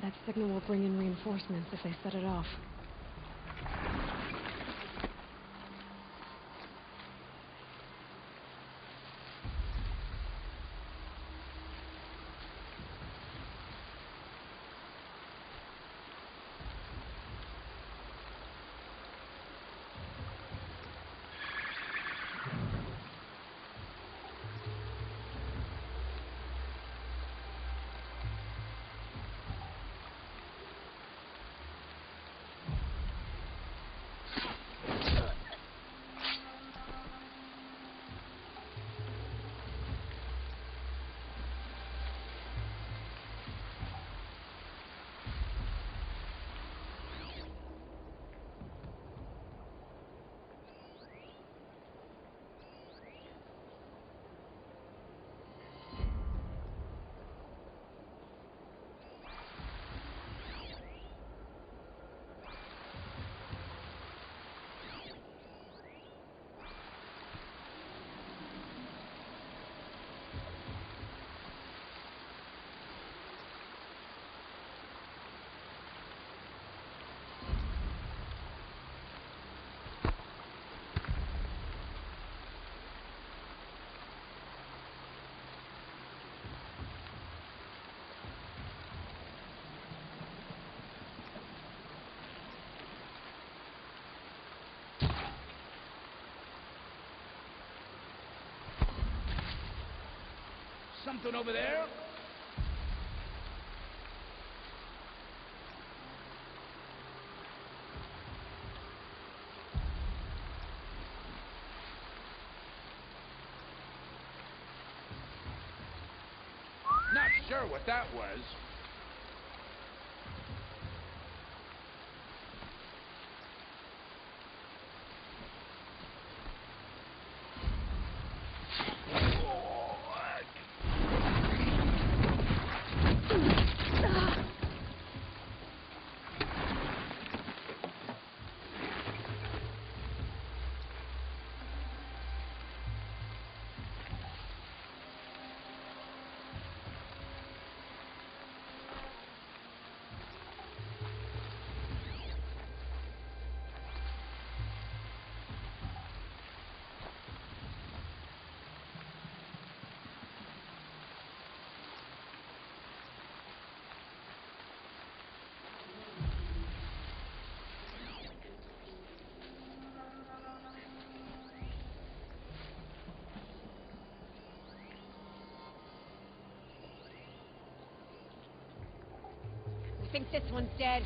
That signal will bring in reinforcements if they set it off. something over there? Not sure what that was. I think this one's dead.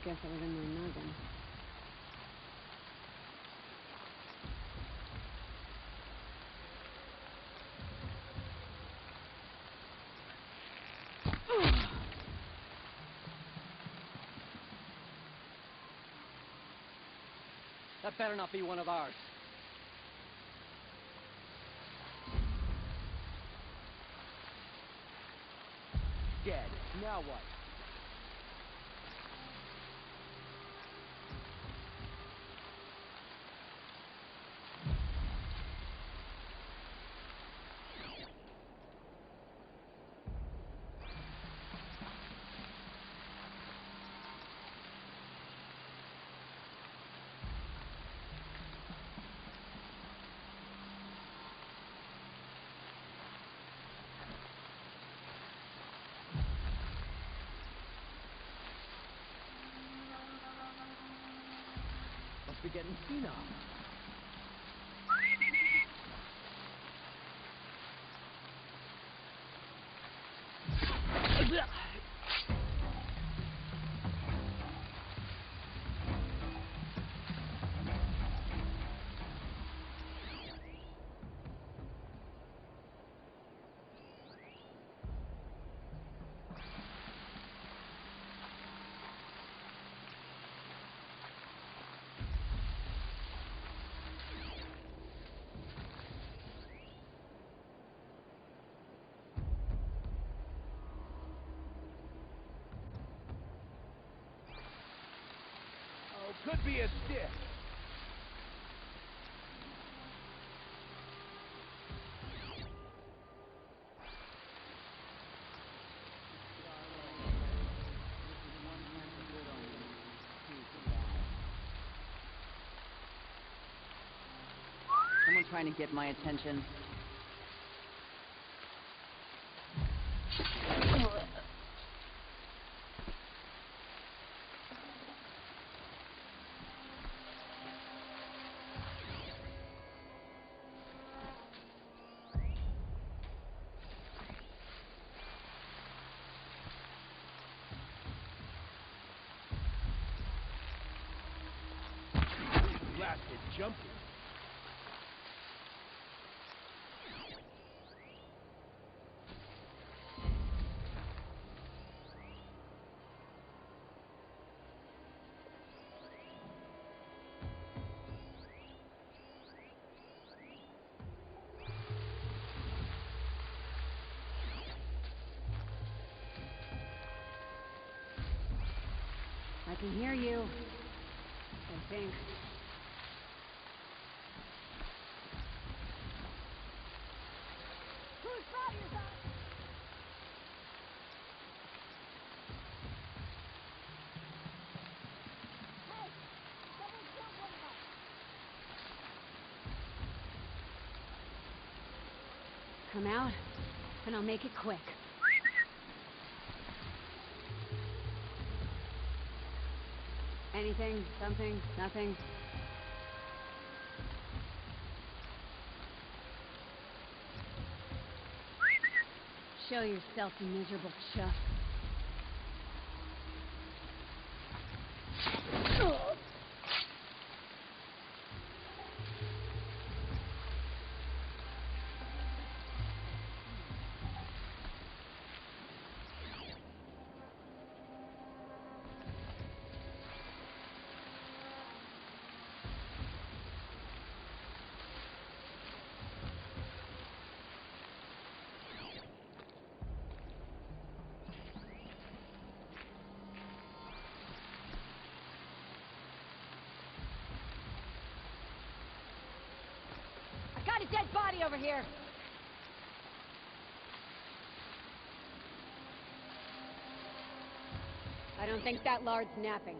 Guess I was in my noggin. That better not be one of ours. Dead. Now what? Must be getting senile. Could be a stick. Someone trying to get my attention. Blasted jumping. can hear you. I think. Whose body is that? Hey! Someone killed one of us! Come out, and I'll make it quick. Anything, something, nothing. Show yourself, you miserable chuff. Got a dead body over here! I don't think that lard's napping.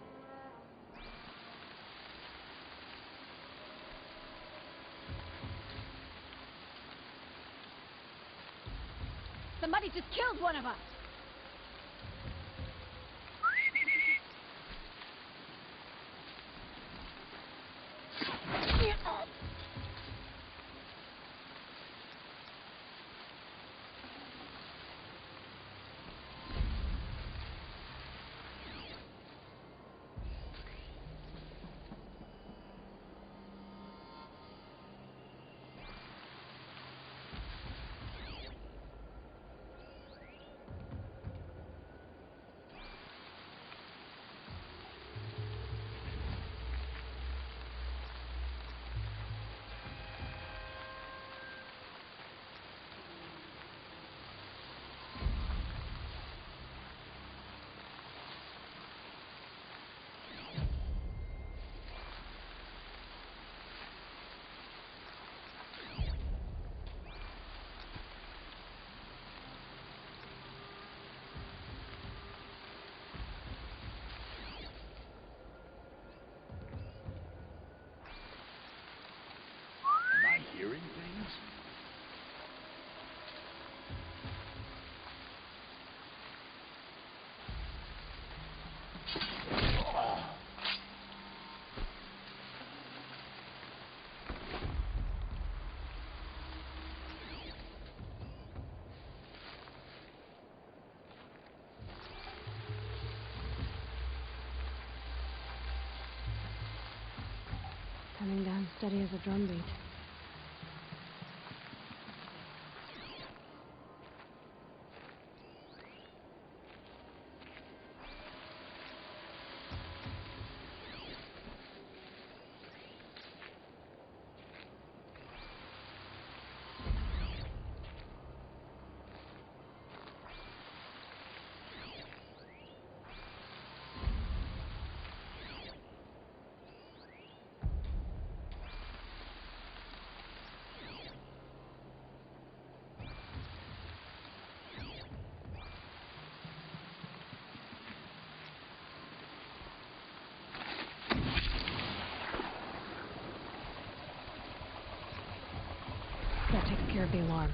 Somebody just killed one of us! Hearing things? Coming down steady as a drumbeat. That takes care of the alarm.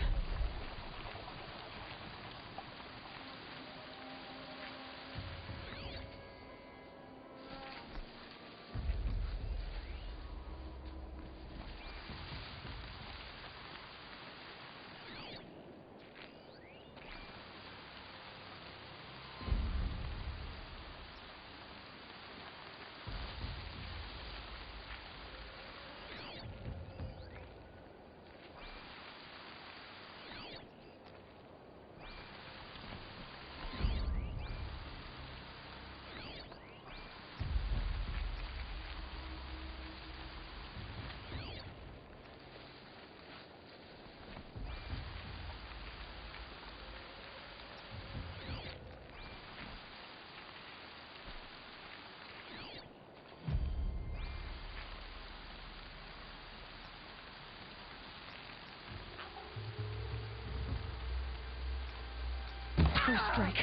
First strike.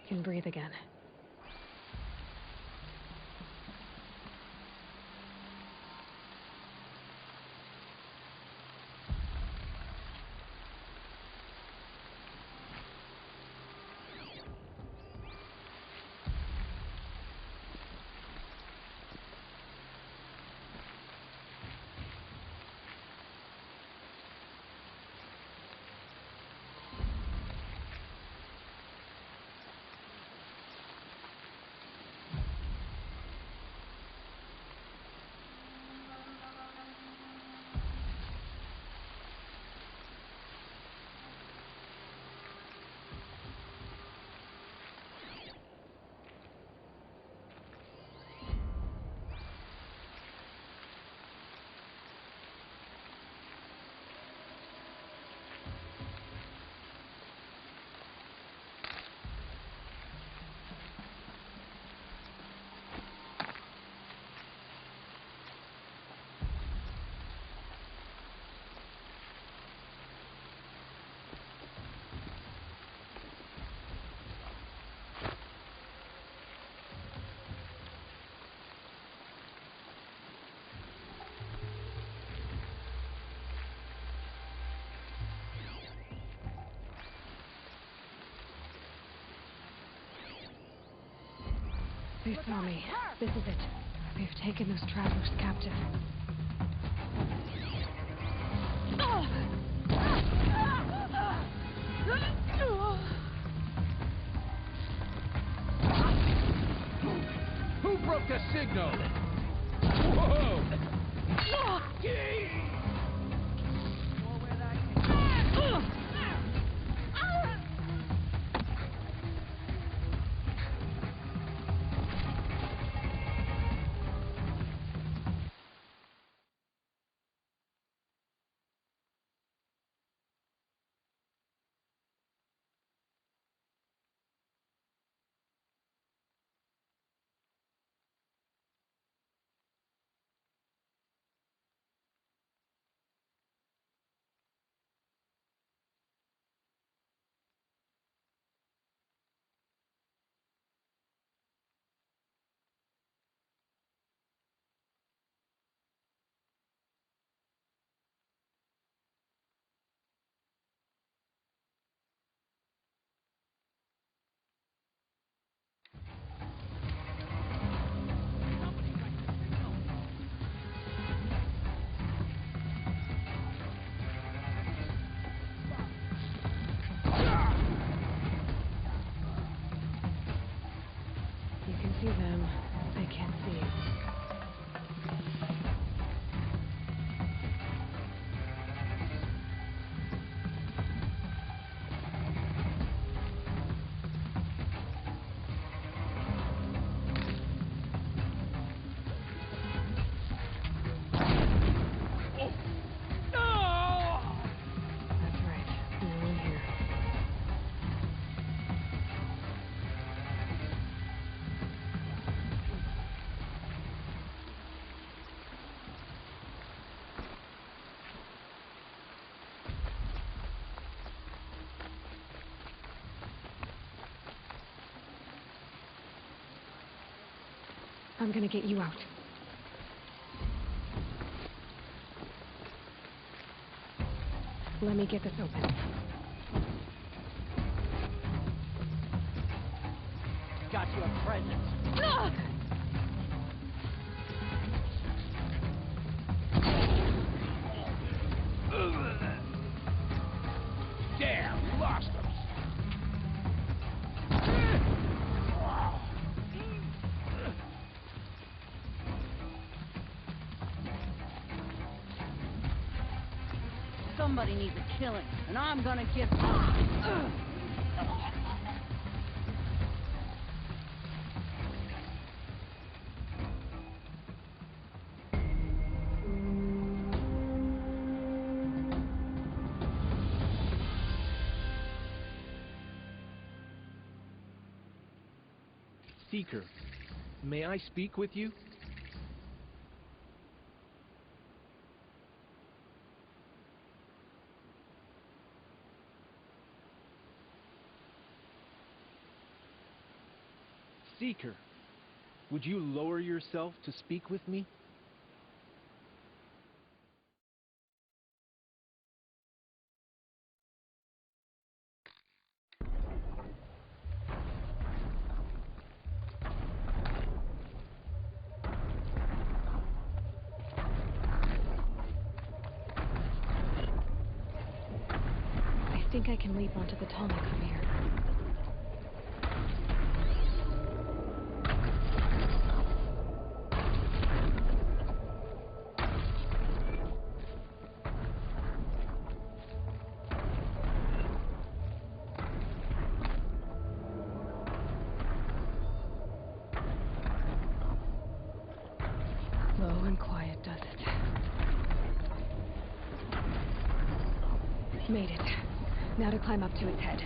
Can breathe again. They saw me. This is it. They've taken those travelers captive. Who broke the signal? Whoa! See them. I can't see you. That's right. No one here. I'm gonna get you out. Let me get this open. Got you a present. Damn, lost them. Somebody needs a killing, and I'm gonna give... Seeker, may I speak with you? Seeker, would you lower yourself to speak with me? I think I can leap onto the Tallneck from here. Low and quiet does it. Made it. Now to climb up to its head.